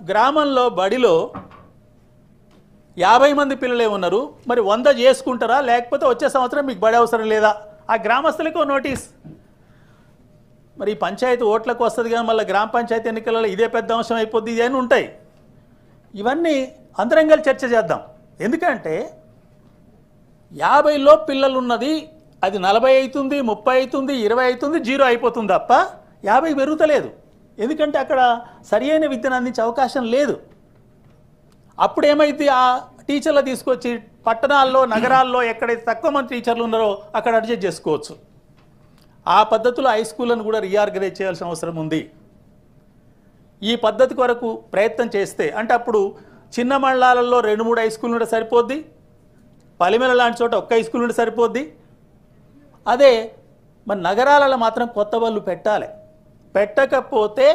Speaker 2: గ్రామంలో బడిలో 50 మంది పిల్లలే ఉన్నారు, మరి 100 చేసుకుంటారా, లేకపోతే వచ్చే సంవత్సరం మీకు బడి అవసరం లేదా? ఆ గ్రామస్తులకు నోటీస్. మరి ఈ పంచాయతీ ఓట్లకు వస్తుంది కానీ మళ్ళీ గ్రామ పంచాయతీ ఎన్నికలలో ఇదే పెద్ద అంశం అయిపోద్ది, ఇవన్నీ ఉంటాయి. ఇవన్నీ అందరం చర్చ చేద్దాం. ఎందుకంటే 50 లోపు పిల్లలు ఉన్నది అది 40 అవుతుంది, 30 అవుతుంది, 20 అవుతుంది, 0 అయిపోతుంది తప్ప 50 పెరుగుతలేదు. ఎందుకంటే అక్కడ సరి అయిన విద్యను అందించే అవకాశం లేదు. అప్పుడు ఏమైంది, ఆ టీచర్లు తీసుకొచ్చి పట్టణాల్లో నగరాల్లో ఎక్కడైతే తక్కువ మంది టీచర్లు ఉన్నారో అక్కడ అడ్జస్ట్ చేసుకోవచ్చు. ఆ పద్ధతిలో హై స్కూళ్ళను కూడా రీఆర్గనైజ్ చేయాల్సిన అవసరం ఉంది. ఈ పద్ధతి కొరకు ప్రయత్నం చేస్తే అంటే అప్పుడు చిన్న మండలాలలో 2-3 హై స్కూల్ ఉంటే సరిపోద్ది, పలిమెల లాంటి చోట 1 హై స్కూల్ ఉంటే సరిపోద్ది. అదే మరి నగరాలలో మాత్రం కొత్త బళ్ళు పెట్టాలి. పెట్టకపోతే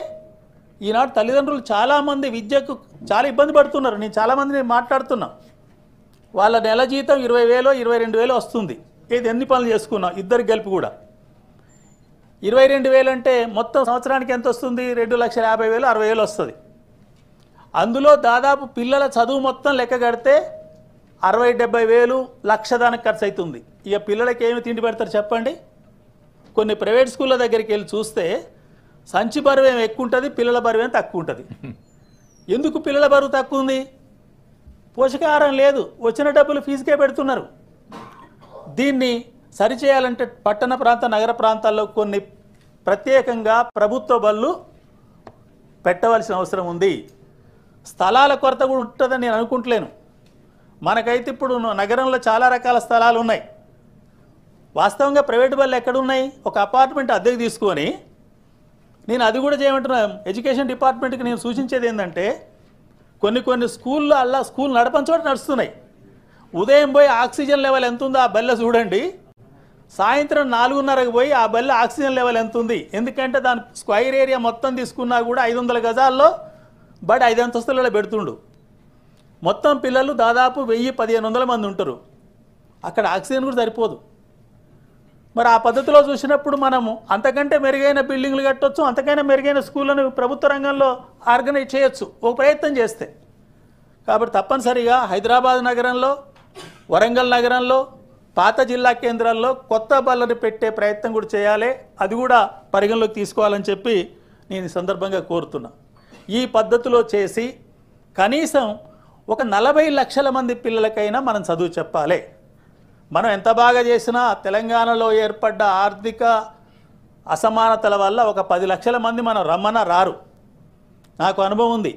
Speaker 2: ఈనాడు తల్లిదండ్రులు చాలామంది విద్యకు చాలా ఇబ్బంది పడుతున్నారు. నేను చాలామందిని మాట్లాడుతున్నా, వాళ్ళ నెల జీతం 20,000 22,000 వస్తుంది. ఇది ఎన్ని పనులు చేసుకున్నాం ఇద్దరికి కలిపి కూడా 22,000 అంటే మొత్తం సంవత్సరానికి ఎంత వస్తుంది, 2,50,000 60,000 వస్తుంది. అందులో దాదాపు పిల్లల చదువు మొత్తం లెక్క కడితే 60,000-70,000 లక్ష దానికి ఖర్చు అవుతుంది. ఇక పిల్లలకి ఏమి తిండి పెడతారు చెప్పండి? కొన్ని ప్రైవేట్ స్కూళ్ళ దగ్గరికి వెళ్ళి చూస్తే సంచి బరువు ఏమి ఎక్కువ ఉంటుంది, పిల్లల బరువు ఏమి తక్కువ ఉంటుంది. ఎందుకు పిల్లల బరువు తక్కువ ఉంది? పోషకాహారం లేదు, వచ్చిన డబ్బులు ఫీజుకే పెడుతున్నారు. దీన్ని సరిచేయాలంటే పట్టణ ప్రాంత నగర ప్రాంతాల్లో కొన్ని ప్రత్యేకంగా ప్రభుత్వ బళ్ళు పెట్టవలసిన అవసరం ఉంది. స్థలాల కొరత కూడా ఉంటుందని నేను అనుకుంటలేను. మనకైతే ఇప్పుడు నగరంలో చాలా రకాల స్థలాలు ఉన్నాయి. వాస్తవంగా ప్రైవేట్ బళ్ళు ఎక్కడున్నాయి? ఒక అపార్ట్మెంట్ అద్దెకు తీసుకొని, నేను అది కూడా చేయమంటున్నాను. ఎడ్యుకేషన్ డిపార్ట్మెంట్కి నేను సూచించేది ఏంటంటే కొన్ని స్కూల్లో అలా స్కూల్ నడపని చోట నడుస్తున్నాయి. ఉదయం పోయి ఆక్సిజన్ లెవెల్ ఎంత ఉందో ఆ బల్ల చూడండి, సాయంత్రం 4:30కి పోయి ఆ బల్ల ఆక్సిజన్ లెవెల్ ఎంత ఉంది. ఎందుకంటే దాని స్క్వైర్ ఏరియా మొత్తం తీసుకున్నా కూడా 500 గజాల్లో బడి 5 అంతస్తులలో పెడుతుండు. మొత్తం పిల్లలు దాదాపు 1000-1500 మంది ఉంటారు. అక్కడ ఆక్సిజన్ కూడా సరిపోదు. మరి ఆ పద్ధతిలో చూసినప్పుడు మనము అంతకంటే మెరుగైన బిల్డింగ్లు కట్టొచ్చు, అంతకైనా మెరుగైన స్కూళ్ళను ప్రభుత్వ రంగంలో ఆర్గనైజ్ చేయొచ్చు ఒక ప్రయత్నం చేస్తే. కాబట్టి తప్పనిసరిగా హైదరాబాద్ నగరంలో, వరంగల్ నగరంలో, పాత జిల్లా కేంద్రాల్లో కొత్త బళ్ళను పెట్టే ప్రయత్నం కూడా చేయాలి. అది కూడా పరిగణలోకి తీసుకోవాలని చెప్పి నేను ఈ సందర్భంగా కోరుతున్నా. ఈ పద్ధతిలో చేసి కనీసం ఒక 40 లక్షల మంది పిల్లలకైనా మనం చదువు చెప్పాలి. మనం ఎంత బాగా చేసినా తెలంగాణలో ఏర్పడ్డ ఆర్థిక అసమానతల వల్ల ఒక 10 లక్షల మంది మనం రమ్మన్నా రారు. నాకు అనుభవం ఉంది.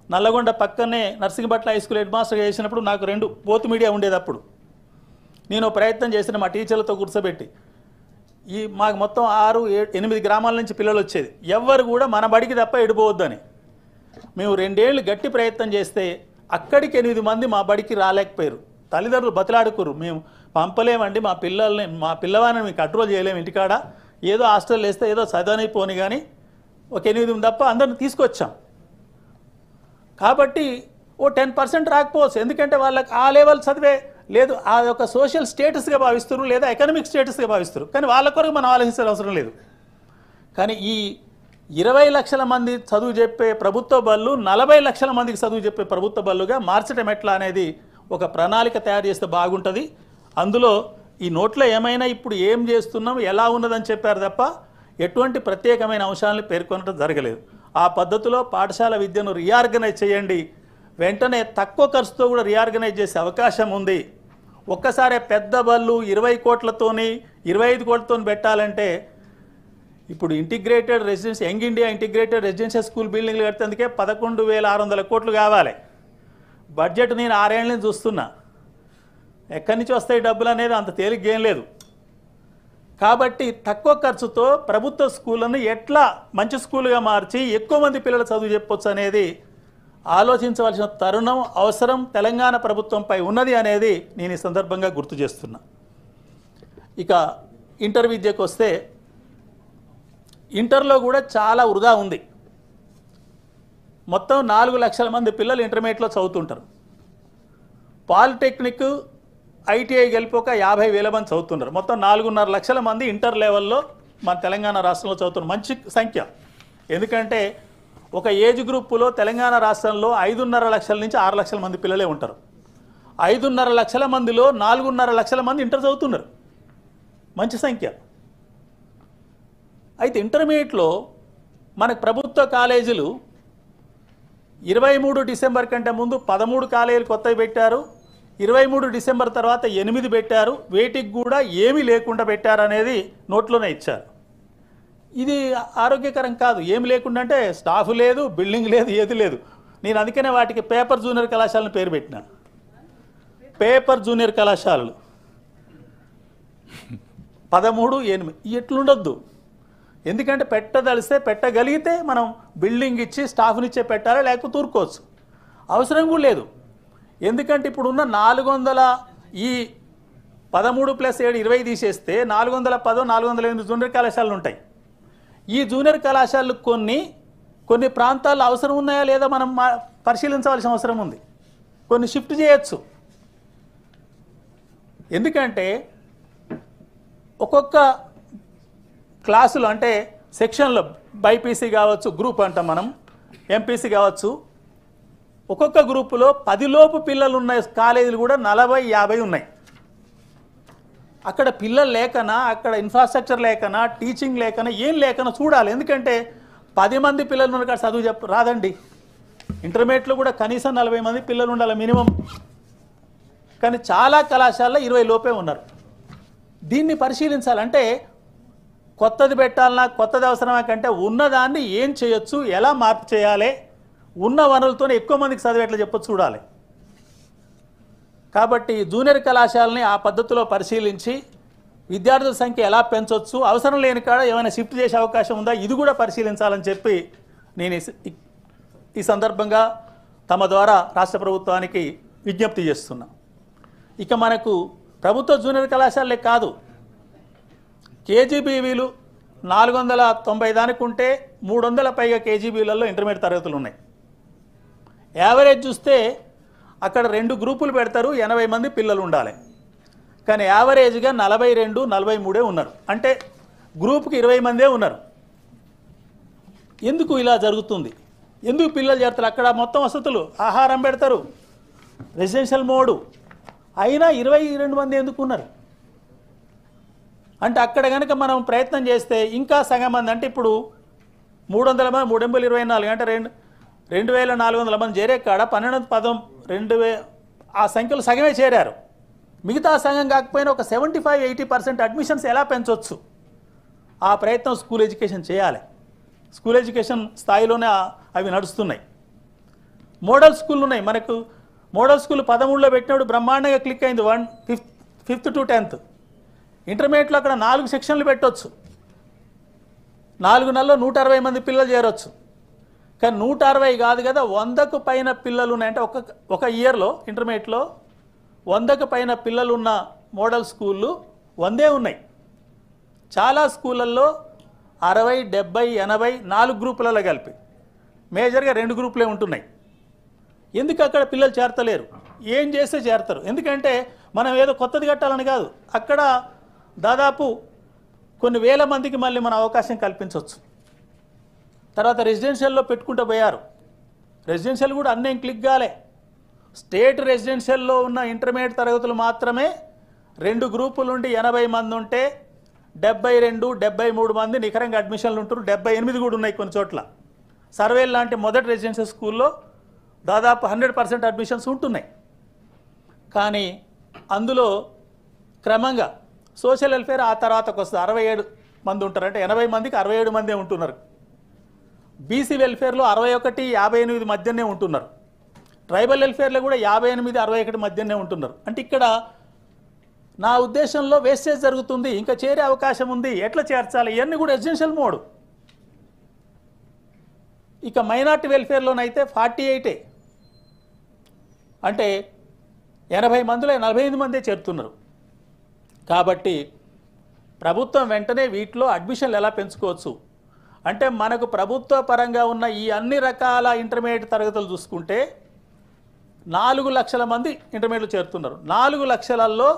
Speaker 2: నల్లగొండ పక్కనే నర్సింగపట్ల హై స్కూల్ హెడ్ మాస్టర్గా చేసినప్పుడు నాకు 2 బోత్ మీడియా ఉండేది. అప్పుడు నేను ప్రయత్నం చేసిన మా టీచర్లతో కూర్చోబెట్టి మాకు మొత్తం 6, 7, 8 గ్రామాల నుంచి పిల్లలు వచ్చేది. ఎవ్వరు కూడా మన బడికి తప్ప ఎడిపోవద్దని. మేము 2 ఏళ్ళు గట్టి ప్రయత్నం చేస్తే అక్కడికి 8 మంది మా బడికి రాలేకపోయారు. తల్లిదండ్రులు బతిలాడుకురు, మేము పంపలేమండి, మా పిల్లవాడిని మేము కంట్రోల్ చేయలేము, ఇంటికాడ ఏదో హాస్టల్ వేస్తే ఏదో చదవనిపోని కానీ ఒక 8 తప్ప అందరిని తీసుకొచ్చాం. కాబట్టి ఓ 10% రాకపోవచ్చు, ఎందుకంటే వాళ్ళకి ఆ లెవెల్ చదివే లేదు, ఆ యొక్క సోషల్ స్టేటస్గా భావిస్తారు లేదా ఎకనామిక్ స్టేటస్గా భావిస్తారు. కానీ వాళ్ళ కొరకు మనం ఆలోచించాల్సిన అవసరం లేదు. కానీ ఈ 20 లక్షల మంది చదువు చెప్పే ప్రభుత్వ బళ్ళు 40 లక్షల మందికి చదువు చెప్పే ప్రభుత్వ బళ్ళుగా మార్చడం ఎట్లా అనేది ఒక ప్రణాళిక తయారు చేస్తే బాగుంటుంది. అందులో ఈ నోట్లో ఏమైనా ఇప్పుడు ఏం చేస్తున్నాం, ఎలా ఉన్నదని చెప్పారు తప్ప ఎటువంటి ప్రత్యేకమైన అంశాలను పేర్కొనడం జరగలేదు. ఆ పద్ధతిలో పాఠశాల విద్యను రీఆర్గనైజ్ చేయండి. వెంటనే తక్కువ ఖర్చుతో కూడా రీఆర్గనైజ్ చేసే అవకాశం ఉంది. ఒక్కసారి పెద్ద బళ్ళు 20 కోట్లతోని 25 కోట్లతో పెట్టాలంటే ఇప్పుడు integrated residency young India integrated residential school బిల్డింగ్లు కట్టేందుకే 11,600 కోట్లు కావాలి. బడ్జెట్ నేను 6 ఏళ్ళని చూస్తున్నా. ఎక్కడి నుంచి వస్తాయి డబ్బులు అనేది అంత తేలిగ్గా ఏం లేదు. కాబట్టి తక్కువ ఖర్చుతో ప్రభుత్వ స్కూళ్ళను ఎట్లా మంచి స్కూల్గా మార్చి ఎక్కువ మంది పిల్లలు చదువు చెప్పొచ్చు అనేది ఆలోచించవలసిన తరుణం అవసరం తెలంగాణ ప్రభుత్వంపై ఉన్నది అనేది నేను ఈ సందర్భంగా గుర్తు చేస్తున్నా. ఇక ఇంటర్ విద్యకు వస్తే ఇంటర్లో కూడా చాలా వృధా ఉంది. మొత్తం 4 లక్షల మంది పిల్లలు ఇంటర్మీడియట్లో చదువుతుంటారు. పాలిటెక్నిక్ ఐటీఐ గెలిపోక 50,000 మంది చదువుతున్నారు. మొత్తం 4.5 లక్షల మంది ఇంటర్ లెవెల్లో మన తెలంగాణ రాష్ట్రంలో చదువుతున్నారు. మంచి సంఖ్య. ఎందుకంటే ఒక ఏజ్ గ్రూపులో తెలంగాణ రాష్ట్రంలో 5.5 లక్షల నుంచి 6 లక్షల మంది పిల్లలే ఉంటారు. 5.5 లక్షల మందిలో 4.5 లక్షల మంది ఇంటర్ చదువుతున్నారు. మంచి సంఖ్య. అయితే ఇంటర్మీడియట్లో మనకు ప్రభుత్వ కాలేజీలు 23 డిసెంబర్ కంటే ముందు 13 కాలేజీలు కొత్తవి పెట్టారు. 23 డిసెంబర్ తర్వాత 8 పెట్టారు. వేటికి కూడా ఏమీ లేకుండా పెట్టారనేది నోట్లోనే ఇచ్చారు. ఇది ఆరోగ్యకరం కాదు. ఏమి లేకుండా అంటే స్టాఫ్ లేదు, బిల్డింగ్ లేదు, ఏది లేదు. నేను అందుకనే వాటికి పేపర్ జూనియర్ కళాశాలను పేరు పెట్టిన. పేపర్ జూనియర్ కళాశాలలు 13, 8 ఎట్లుండొద్దు. ఎందుకంటే పెట్టదలిస్తే పెట్టగలిగితే మనం బిల్డింగ్ ఇచ్చి స్టాఫ్నిచ్చే పెట్టాలి, లేకపోతే ఊరుకోవచ్చు. అవసరం కూడా లేదు. ఎందుకంటే ఇప్పుడున్న 400 ఈ 13 + 7 20 తీసేస్తే 410, 408 జూనియర్ కళాశాలలు ఉంటాయి. ఈ జూనియర్ కళాశాలలు కొన్ని ప్రాంతాల్లో అవసరం ఉన్నాయా లేదా మనం పరిశీలించవలసిన అవసరం ఉంది. కొన్ని షిఫ్ట్ చేయొచ్చు. ఎందుకంటే ఒక్కొక్క క్లాసులు అంటే సెక్షన్లో బైపీసీ కావచ్చు, గ్రూప్ అంటాం మనం, ఎంపీసీ కావచ్చు, ఒక్కొక్క గ్రూపులో 10 లోపు పిల్లలు ఉన్న కాలేజీలు కూడా 40, 50 ఉన్నాయి. అక్కడ పిల్లలు లేకనా, అక్కడ ఇన్ఫ్రాస్ట్రక్చర్ లేకనా, టీచింగ్ లేకనా, ఏం లేకనా చూడాలి. ఎందుకంటే 10 మంది పిల్లలు ఉన్న కాడ చదువు రాదండి. ఇంటర్మీడియట్లో కూడా కనీసం 40 మంది పిల్లలు ఉండాలి మినిమం. కానీ చాలా కళాశాలలో 20 లోపే ఉన్నారు. దీన్ని పరిశీలించాలంటే కొత్తది పెట్టాలన్నా, కొత్తది అవసరమా కంటే ఉన్నదాన్ని ఏం చేయొచ్చు, ఎలా మార్పు చేయాలి, ఉన్న వనరులతోనే ఎక్కువ మందికి చదివి ఎట్లా చెప్పొచ్చు చూడాలి. కాబట్టి జూనియర్ కళాశాలని ఆ పద్ధతిలో పరిశీలించి విద్యార్థుల సంఖ్య ఎలా పెంచవచ్చు, అవసరం లేని కాడ ఏమైనా షిఫ్ట్ చేసే అవకాశం ఉందా, ఇది కూడా పరిశీలించాలని చెప్పి నేను ఈ సందర్భంగా తమ ద్వారా రాష్ట్ర ప్రభుత్వానికి విజ్ఞప్తి చేస్తున్నా. ఇక మనకు ప్రభుత్వ జూనియర్ కళాశాలలే కాదు, కేజీబీవీలు 490 దానికి ఉంటే 300 పైగా కేజీబీలలో ఇంటర్మీడియట్ తరగతులు ఉన్నాయి. యావరేజ్ చూస్తే అక్కడ 2 గ్రూపులు పెడతారు, 80 మంది పిల్లలు ఉండాలి. కానీ యావరేజ్గా 42, 43 ఉన్నారు. అంటే గ్రూప్కి 20 మందే ఉన్నారు. ఎందుకు ఇలా జరుగుతుంది? ఎందుకు పిల్లలు చేస్తారు? అక్కడ మొత్తం వసతులు, ఆహారం పెడతారు, రెసిడెన్షియల్ మోడు, అయినా 22 మంది ఎందుకు ఉన్నారు? అంటే అక్కడ కనుక మనం ప్రయత్నం చేస్తే ఇంకా సగం మంది, అంటే ఇప్పుడు 300 మంది 324 అంటే 2400 మంది చేరే కాడ 12 ఆ సంఖ్యలో సగమే చేరారు. మిగతా సగం కాకపోయినా ఒక 75-80% అడ్మిషన్స్ ఎలా పెంచవచ్చు? ఆ ప్రయత్నం స్కూల్ ఎడ్యుకేషన్ చేయాలి. స్కూల్ ఎడ్యుకేషన్ స్థాయిలోనే అవి నడుస్తున్నాయి. మోడల్ స్కూల్ ఉన్నాయి మనకు. మోడల్ స్కూల్ 13లో పెట్టినప్పుడు బ్రహ్మాండంగా క్లిక్ అయింది. 5th to 10th. ఇంటర్మీడియట్లో అక్కడ 4 సెక్షన్లు పెట్టవచ్చు. 4 నెలల్లో 160 మంది పిల్లలు చేరవచ్చు. కానీ 160 కాదు కదా, 100కు పైన పిల్లలు ఉన్నాయంటే ఒక ఇయర్లో ఇంటర్మీడియట్లో 100కు పైన పిల్లలు ఉన్న మోడల్ స్కూళ్ళు 100 ఉన్నాయి. చాలా స్కూళ్ళల్లో 60, 70, 80 4 గ్రూపులలో కలిపి మేజర్గా 2 గ్రూపులే ఉంటున్నాయి. ఎందుకు అక్కడ పిల్లలు చేరతలేరు? ఏం చేస్తే చేరతారు? ఎందుకంటే మనం ఏదో కొత్తది కట్టాలని కాదు, అక్కడ దాదాపు కొన్ని వేల మందికి మళ్ళీ మన అవకాశం కల్పించవచ్చు. తర్వాత రెసిడెన్షియల్లో పెట్టుకుంటూ పోయారు. రెసిడెన్షియల్ కూడా అన్నేం క్లిక్ కాలే. స్టేట్ రెసిడెన్షియల్లో ఉన్న ఇంటర్మీడియట్ తరగతులు మాత్రమే 2 గ్రూపుల నుండి 80 మంది ఉంటే 72, 73 మంది నికరంగా అడ్మిషన్లు ఉంటారు. 78 కూడా ఉన్నాయి కొన్ని చోట్ల. సర్వేల్ లాంటి మొదటి రెసిడెన్షియల్ స్కూల్లో దాదాపు 100% అడ్మిషన్స్ ఉంటున్నాయి. కానీ అందులో క్రమంగా సోషల్ వెల్ఫేర్ ఆ తర్వాతకు వస్తుంది. 67 మంది ఉంటారు, అంటే 80 మందికి 67 మందే ఉంటున్నారు. బీసీ వెల్ఫేర్లో 61, 58 మధ్యనే ఉంటున్నారు. ట్రైబల్ వెల్ఫేర్లో కూడా 58, 61 మధ్యనే ఉంటున్నారు. అంటే ఇక్కడ నా ఉద్దేశంలో వేస్టేజ్ జరుగుతుంది. ఇంకా చేరే అవకాశం ఉంది. ఎట్లా చేర్చాలి? ఇవన్నీ కూడా ఎసెన్షియల్ మోడ్. ఇక మైనార్టీ వెల్ఫేర్లోనైతే 48, అంటే 80 మందిలో 45 మందే చేరుతున్నారు. కాబట్టి ప్రభుత్వం వెంటనే వీటిలో అడ్మిషన్లు ఎలా పెంచుకోవచ్చు అంటే, మనకు ప్రభుత్వ పరంగా ఉన్న ఈ అన్ని రకాల ఇంటర్మీడియట్ తరగతులు చూసుకుంటే 4 లక్షల మంది ఇంటర్మీడియట్లో చేరుతున్నారు. 4 లక్షలలో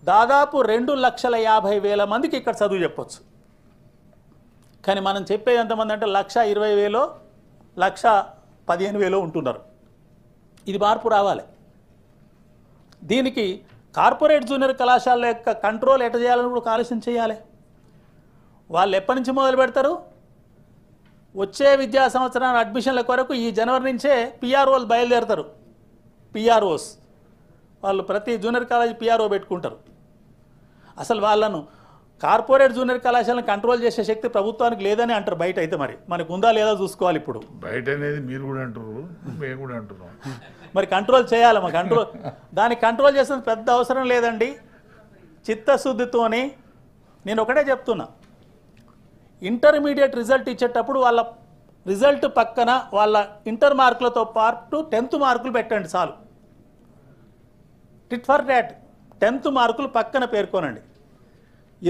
Speaker 2: దాదాపు 2,50,000 మందికి ఇక్కడ చదువు చెప్పొచ్చు. కానీ మనం చెప్పేది ఎంతమంది అంటే 1,20,000, 1,15,000 ఉంటున్నారు. ఇది మార్పు రావాలి. దీనికి కార్పొరేట్ జూనియర్ కళాశాల యొక్క కంట్రోల్ ఎట్లా చేయాలని కూడా ఆలోచన చేయాలి. వాళ్ళు ఎప్పటి నుంచి మొదలు పెడతారు? వచ్చే విద్యా సంవత్సరానికి అడ్మిషన్ల కొరకు ఈ జనవరి నుంచే పిఆర్ఓలు బయలుదేరుతారు. పిఆర్ఓస్ వాళ్ళు ప్రతి జూనియర్ కాలేజీ పిఆర్ఓ పెట్టుకుంటారు. అసలు వాళ్ళను కార్పొరేట్ జూనియర్ కళాశాలను కంట్రోల్ చేసే శక్తి ప్రభుత్వానికి లేదని అంటారు బయట. అయితే మరి మనకు ఉందా లేదా చూసుకోవాలి. ఇప్పుడు
Speaker 3: బయట అనేది మీరు కూడా అంటారు, మేము కూడా అంటున్నాం.
Speaker 2: మరి కంట్రోల్ చేయాలి. మా దానికి కంట్రోల్ చేసిన పెద్ద అవసరం లేదండి. చిత్తశుద్ధితోని నేను ఒకటే చెప్తున్నా, ఇంటర్మీడియట్ రిజల్ట్ ఇచ్చేటప్పుడు వాళ్ళ రిజల్ట్ పక్కన వాళ్ళ ఇంటర్ మార్కులతో పాటు 10th మార్కులు పెట్టండి చాలు. టిట్ ఫర్ టాట్ 10th మార్కులు పక్కన పేర్కొనండి.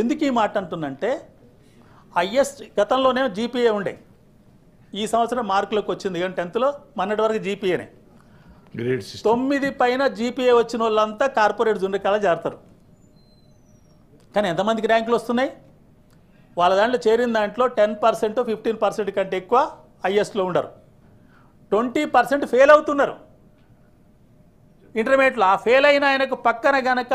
Speaker 2: ఎందుకు ఈ మాట అంటున్నంటే, హైయెస్ట్ గతంలోనే జీపీఏ ఉండే, ఈ సంవత్సరం మార్కులకు వచ్చింది. కానీ 10thలో మొన్నటి వరకు జీపీఏనే. 9 పైన జీపీఏ వచ్చిన వాళ్ళంతా కార్పొరేట్ జూనియర్ కాలేజ్ చేరుతారు. కానీ ఎంతమందికి ర్యాంకులు వస్తున్నాయి? వాళ్ళ దాంట్లో చేరిన దాంట్లో 10%, 15% కంటే ఎక్కువ హైయెస్ట్లో ఉండరు. 20% ఫెయిల్ అవుతున్నారు ఇంటర్మీడియట్లో. ఆ ఫెయిల్ అయిన ఆయనకు పక్కన గనక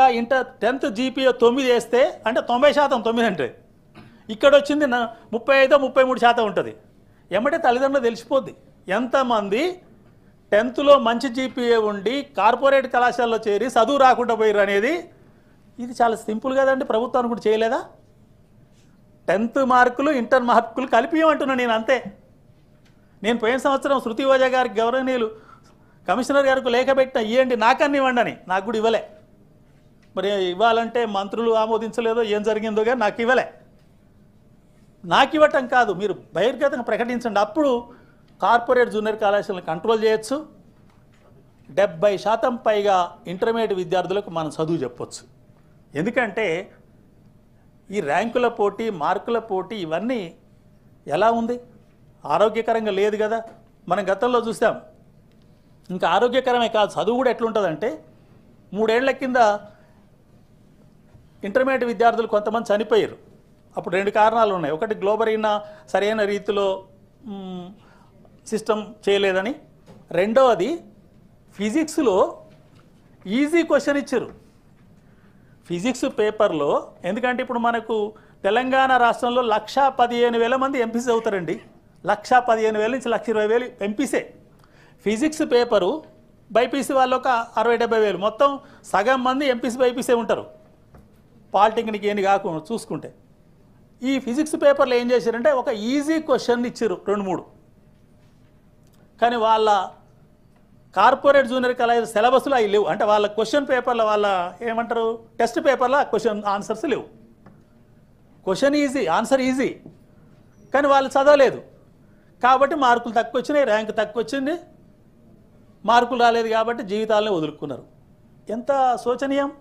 Speaker 2: 10th జీపీఏ 9 వేస్తే అంటే 90% 9 అంటే ఇక్కడ వచ్చింది 35, 33% ఉంటుంది. ఏమంటే తల్లిదండ్రులు తెలిసిపోద్ది ఎంతమంది 10thలో మంచి జీపీఏ ఉండి కార్పొరేట్ కళాశాలలో చేరి చదువు రాకుండా పోయారు అనేది. ఇది చాలా సింపుల్ కదండి. ప్రభుత్వాన్ని కూడా చేయలేదా? 10th మార్కులు ఇంటర్ మార్కులు కలిపి అంటున్నాను నేను. అంతే. నేను పోయిన సంవత్సరం శృతి ఓజా గారికి గౌరవనీయులు కమిషనర్ గారికి లేఖ పెట్టిన, ఇవ్వండి నాకన్నీ ఇవ్వండి అని. నాకు కూడా ఇవ్వలే. మరి ఇవ్వాలంటే మంత్రులు ఆమోదించలేదో ఏం జరిగిందో కానీ నాకు ఇవ్వలే. నాకు ఇవ్వటం కాదు, మీరు బహిర్గతంగా ప్రకటించండి. అప్పుడు కార్పొరేట్ జూనియర్ కళాశాలను కంట్రోల్ చేయొచ్చు. 70% పైగా ఇంటర్మీడియట్ విద్యార్థులకు మనం చదువు చెప్పొచ్చు. ఎందుకంటే ఈ ర్యాంకుల పోటీ, మార్కుల పోటీ ఇవన్నీ ఎలా ఉంది? ఆరోగ్యకరంగా లేదు కదా. మనం గతంలో చూసాం. ఇంకా ఆరోగ్యకరమే కాదు, చదువు కూడా ఎట్లుంటుందంటే 3 ఏళ్ల కింద ఇంటర్మీడియట్ విద్యార్థులు కొంతమంది చనిపోయారు. అప్పుడు 2 కారణాలు ఉన్నాయి. ఒకటి గ్లోబరీనా సరైన రీతిలో సిస్టమ్ చేయలేదని, రెండవది ఫిజిక్స్లో ఈజీ క్వశ్చన్ ఇచ్చారు ఫిజిక్స్ పేపర్లో. ఎందుకంటే ఇప్పుడు మనకు తెలంగాణ రాష్ట్రంలో 1,15,000 మంది ఎంపీసీ అవుతారండి. 1,15,000 నుంచి 1,20,000 ఎంపీసే. ఫిజిక్స్ పేపరు బైపీసీ వాళ్ళు ఒక 60,000-70,000, మొత్తం సగం మంది ఎంపీసీ బైపీసీ ఉంటారు. పాలిటెక్నిక్ ఏంటి కాకుండా చూసుకుంటే ఈ ఫిజిక్స్ పేపర్లో ఏం చేశారంటే ఒక ఈజీ క్వశ్చన్ ఇచ్చారు 2-3. కానీ వాళ్ళ కార్పొరేట్ జూనియర్ కాలేజ్ సిలబస్లో అవి లేవు. అంటే వాళ్ళ క్వశ్చన్ పేపర్లో వాళ్ళ ఏమంటారు టెస్ట్ పేపర్లో క్వశ్చన్ ఆన్సర్స్ లేవు. క్వశ్చన్ ఈజీ, ఆన్సర్ ఈజీ, కానీ వాళ్ళు చదవలేదు కాబట్టి మార్కులు తక్కువ వచ్చినాయి, ర్యాంక్ తక్కువ వచ్చింది, మార్కులు రాలేదు కాబట్టి జీవితాలను వదులుకున్నారు. ఎంత శోచనీయం!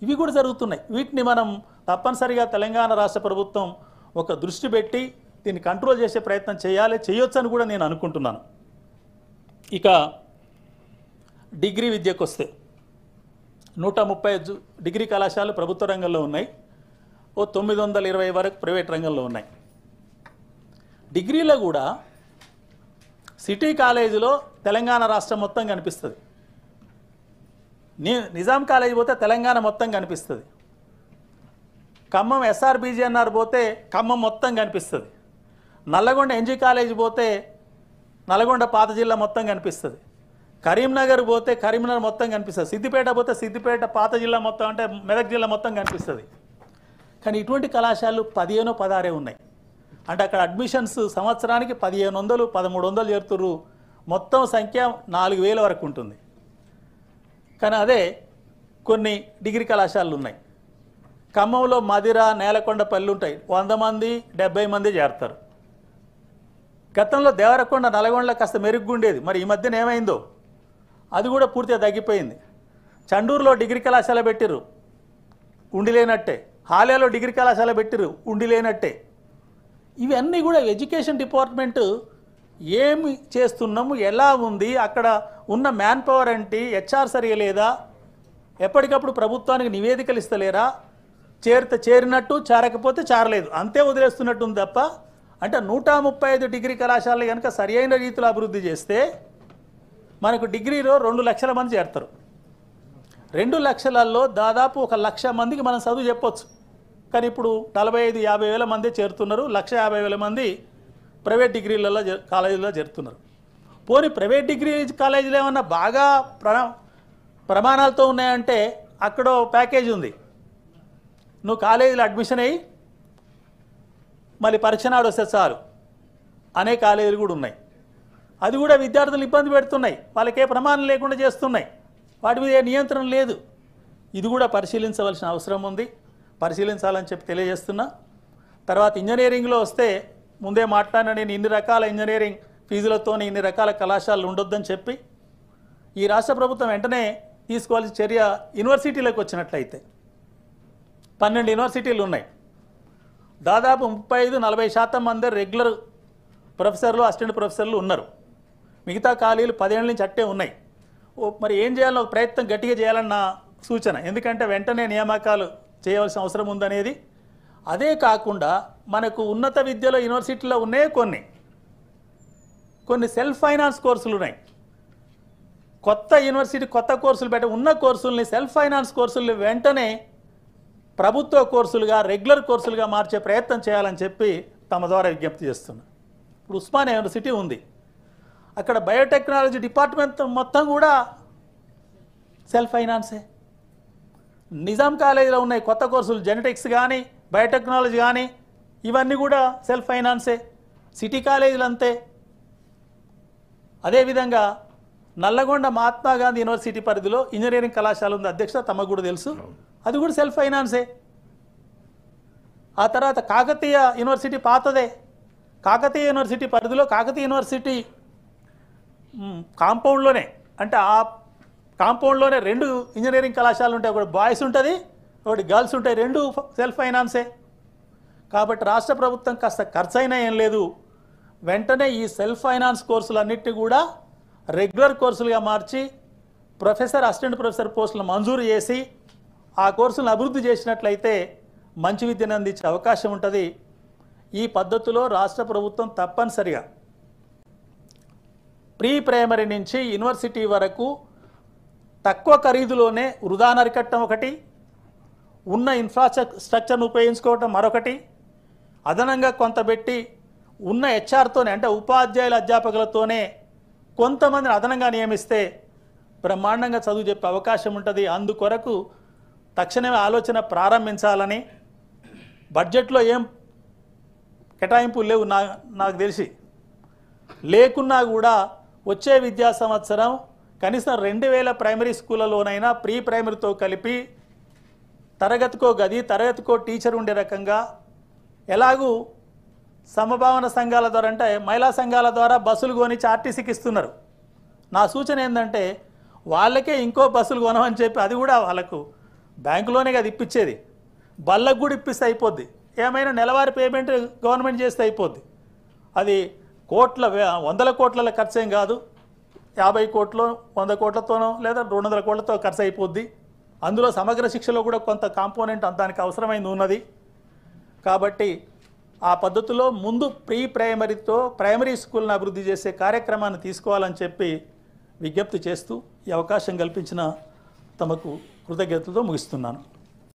Speaker 2: ఇవి కూడా జరుగుతున్నాయి. వీటిని మనం తప్పనిసరిగా తెలంగాణ రాష్ట్ర ప్రభుత్వం ఒక దృష్టి పెట్టి దీన్ని కంట్రోల్ చేసే ప్రయత్నం చేయాలి, చేయొచ్చని కూడా నేను అనుకుంటున్నాను. ఇక డిగ్రీ విద్యకు వస్తే 135 డిగ్రీ కళాశాలలు ప్రభుత్వ రంగంలో ఉన్నాయి. 920 వరకు ప్రైవేట్ రంగంలో ఉన్నాయి. డిగ్రీలో కూడా సిటీ కాలేజీలో తెలంగాణ రాష్ట్రం మొత్తం కనిపిస్తుంది. నిజాం కాలేజీ పోతే తెలంగాణ మొత్తం కనిపిస్తుంది. ఖమ్మం SRBGNR పోతే ఖమ్మం మొత్తం కనిపిస్తుంది. నల్లగొండ NG కాలేజీ పోతే నల్గొండ పాత జిల్లా మొత్తం కనిపిస్తుంది. కరీంనగర్ పోతే కరీంనగర్ మొత్తం కనిపిస్తుంది. సిద్దిపేట పోతే సిద్దిపేట పాత జిల్లా మొత్తం అంటే మెదక్ జిల్లా మొత్తం కనిపిస్తుంది. కానీ ఇటువంటి కళాశాలలు 15-16 ఉన్నాయి. అంటే అక్కడ అడ్మిషన్స్ సంవత్సరానికి 1,500, 1,300 చేరుతున్నారు. మొత్తం సంఖ్య 4,000 వరకు ఉంటుంది. కానీ అదే కొన్ని డిగ్రీ కళాశాలలు ఉన్నాయి. ఖమ్మంలో మదిర, నేలకొండ పల్లి ఉంటాయి. 100 మంది 70 మంది చేరుతారు. గతంలో దేవరకొండ, నల్గొండలో కాస్త మెరుగుండేది. మరి ఈ మధ్యన ఏమైందో అది కూడా పూర్తిగా తగ్గిపోయింది. చండూరులో డిగ్రీ కళాశాల పెట్టిరు, ఉండి లేనట్టే. హాలేలో డిగ్రీ కళాశాల పెట్టిరు, ఉండి లేనట్టే. ఇవన్నీ కూడా ఎడ్యుకేషన్ డిపార్ట్మెంట్ ఏమి చేస్తున్నాము, ఎలా ఉంది, అక్కడ ఉన్న మ్యాన్ పవర్ ఏంటి, HR సరిగా లేదా, ఎప్పటికప్పుడు ప్రభుత్వానికి నివేదికలు ఇస్తలేరా, చేరినట్టు చేరకపోతే చేరలేదు అంతే వదిలేస్తున్నట్టు ఉంది తప్ప. అంటే 135 డిగ్రీ కళాశాలలు కనుక సరి అయిన రీతిలో అభివృద్ధి చేస్తే మనకు డిగ్రీలో 2 లక్షల మంది చేరుతారు. 2 లక్షలలో దాదాపు 1,00,000 మందికి మనం చదువు చెప్పొచ్చు. కానీ ఇప్పుడు 45-50 వేల మంది చేరుతున్నారు. 1,50,000 మంది ప్రైవేట్ డిగ్రీలలో కాలేజీలో చేరుతున్నారు. పోనీ ప్రైవేట్ డిగ్రీ కాలేజీలు ఏమన్నా బాగా ప్రమాణాలతో ఉన్నాయంటే అక్కడ ప్యాకేజ్ ఉంది. నువ్వు కాలేజీలో అడ్మిషన్ అయ్యి మళ్ళీ పరీక్ష నాడు వస్తే చాలు అనే కాలేజీలు కూడా ఉన్నాయి. అది కూడా విద్యార్థులు ఇబ్బంది పెడుతున్నాయి, వాళ్ళకే ప్రమాణం లేకుండా చేస్తున్నాయి, వాటి మీద ఏ నియంత్రణ లేదు. ఇది కూడా పరిశీలించవలసిన అవసరం ఉంది, పరిశీలించాలని చెప్పి తెలియజేస్తున్నా. తర్వాత ఇంజనీరింగ్లో వస్తే ముందే మాట్లాడిన నేను ఇన్ని రకాల ఇంజనీరింగ్ ఫీజులతో ఇన్ని రకాల కళాశాలలు ఉండొద్దని చెప్పి ఈ రాష్ట్ర ప్రభుత్వం వెంటనే తీసుకోవాల్సిన చర్య యూనివర్సిటీలకు వచ్చినట్లయితే 12 యూనివర్సిటీలు ఉన్నాయి. దాదాపు 35-40% మంది రెగ్యులర్ ప్రొఫెసర్లు, అసిస్టెంట్ ప్రొఫెసర్లు ఉన్నారు. మిగతా ఖాళీలు 10 ఏళ్ళ నుంచి అట్టే ఉన్నాయి. మరి ఏం చేయాలో ప్రయత్నం గట్టిగా చేయాలని నా సూచన. ఎందుకంటే వెంటనే నియామకాలు చేయవలసిన అవసరం ఉందనేది. అదే కాకుండా మనకు ఉన్నత విద్యలో యూనివర్సిటీలో ఉన్నాయి కొన్ని సెల్ఫ్ ఫైనాన్స్ కోర్సులు ఉన్నాయి. కొత్త యూనివర్సిటీ కొత్త కోర్సులు పెట్ట ఉన్న కోర్సుల్ని సెల్ఫ్ ఫైనాన్స్ కోర్సుల్ని వెంటనే ప్రభుత్వ కోర్సులుగా, రెగ్యులర్ కోర్సులుగా మార్చే ప్రయత్నం చేయాలని చెప్పి తమ ద్వారా విజ్ఞప్తి చేస్తున్నా. ఇప్పుడు ఉస్మానియా యూనివర్సిటీ ఉంది, అక్కడ బయోటెక్నాలజీ డిపార్ట్మెంట్ మొత్తం కూడా సెల్ఫ్ ఫైనాన్సే. నిజాం కాలేజీలో ఉన్నాయి కొత్త కోర్సులు, జెనెటిక్స్ కానీ బయోటెక్నాలజీ కానీ ఇవన్నీ కూడా సెల్ఫ్ ఫైనాన్సే. సిటీ కాలేజీలు అంతే. అదేవిధంగా నల్లగొండ మహాత్మా గాంధీ యూనివర్సిటీ పరిధిలో ఇంజనీరింగ్ కళాశాల ఉంది, అధ్యక్ష తమకు కూడా తెలుసు, అది కూడా సెల్ఫ్ ఫైనాన్సే. ఆ తర్వాత కాకతీయ యూనివర్సిటీ పాతదే. కాకతీయ యూనివర్సిటీ పరిధిలో కాకతీయ యూనివర్సిటీ కాంపౌండ్లోనే, అంటే ఆ కాంపౌండ్లోనే 2 ఇంజనీరింగ్ కళాశాలలు ఉంటాయి. ఒకటి బాయ్స్ ఉంటుంది, ఒకటి గర్ల్స్ ఉంటాయి, 2 సెల్ఫ్ ఫైనాన్సే. కాబట్టి రాష్ట్ర ప్రభుత్వం కాస్త ఖర్చు అయినా ఏం లేదు, వెంటనే ఈ సెల్ఫ్ ఫైనాన్స్ కోర్సులన్నిటినీ కూడా రెగ్యులర్ కోర్సులుగా మార్చి ప్రొఫెసర్, అసిస్టెంట్ ప్రొఫెసర్ పోస్టులు మంజూరు చేసి ఆ కోర్సులను అభివృద్ధి చేసినట్లయితే మంచి విద్యను అందించే అవకాశం ఉంటుంది. ఈ పద్ధతిలో రాష్ట్ర ప్రభుత్వం తప్పనిసరిగా ప్రీ ప్రైమరీ నుంచి యూనివర్సిటీ వరకు తక్కువ ఖరీదులోనే వృధాను అరికట్టడం ఒకటి, ఉన్న ఇన్ఫ్రాస్ట్రక్చర్ను ఉపయోగించుకోవటం మరొకటి, అదనంగా కొంత పెట్టి ఉన్న హెచ్ఆర్తోనే అంటే ఉపాధ్యాయుల అధ్యాపకులతోనే కొంతమందిని అదనంగా నియమిస్తే బ్రహ్మాండంగా చదువు చెప్పే అవకాశం ఉంటుంది. అందుకొరకు తక్షణమే ఆలోచన ప్రారంభించాలని, బడ్జెట్లో ఏం కేటాయింపులు లేవు నాకు తెలిసి, లేకున్నా కూడా వచ్చే విద్యా సంవత్సరం కనీసం 2000 ప్రైమరీ స్కూళ్ళలోనైనా ప్రీ ప్రైమరీతో కలిపి తరగతికో గది తరగతికో టీచర్ ఉండే రకంగా, ఎలాగూ సమభావన సంఘాల ద్వారా అంటే మహిళా సంఘాల ద్వారా బస్సులు కొనిచ్చి ఆర్టీసీకి ఇస్తున్నారు. నా సూచన ఏంటంటే వాళ్ళకే ఇంకో బస్సులు కొనమని చెప్పి, అది కూడా వాళ్ళకు బ్యాంకులోనే కదా ఇప్పించేది, బళ్ళకు కూడా ఇప్పిస్తే అయిపోద్ది. ఏమైనా నెలవారీ పేమెంట్ గవర్నమెంట్ చేస్తే అయిపోద్ది. అది వందల కోట్ల ఖర్చు ఏం కాదు, 50 కోట్లు 100 కోట్లతోనో లేదా 200 కోట్లతో ఖర్చు అయిపోద్ది. అందులో సమగ్ర శిక్షలో కూడా కొంత కాంపోనెంట్ దానికి అవసరమైంది ఉన్నది. కాబట్టి ఆ పద్ధతిలో ముందు ప్రీ ప్రైమరీతో ప్రైమరీ స్కూల్ని అభివృద్ధి చేసే కార్యక్రమాన్ని తీసుకోవాలని చెప్పి విజ్ఞప్తి చేస్తూ ఈ అవకాశం కల్పించిన తమకు కృతజ్ఞతలతో ముగిస్తున్నాను.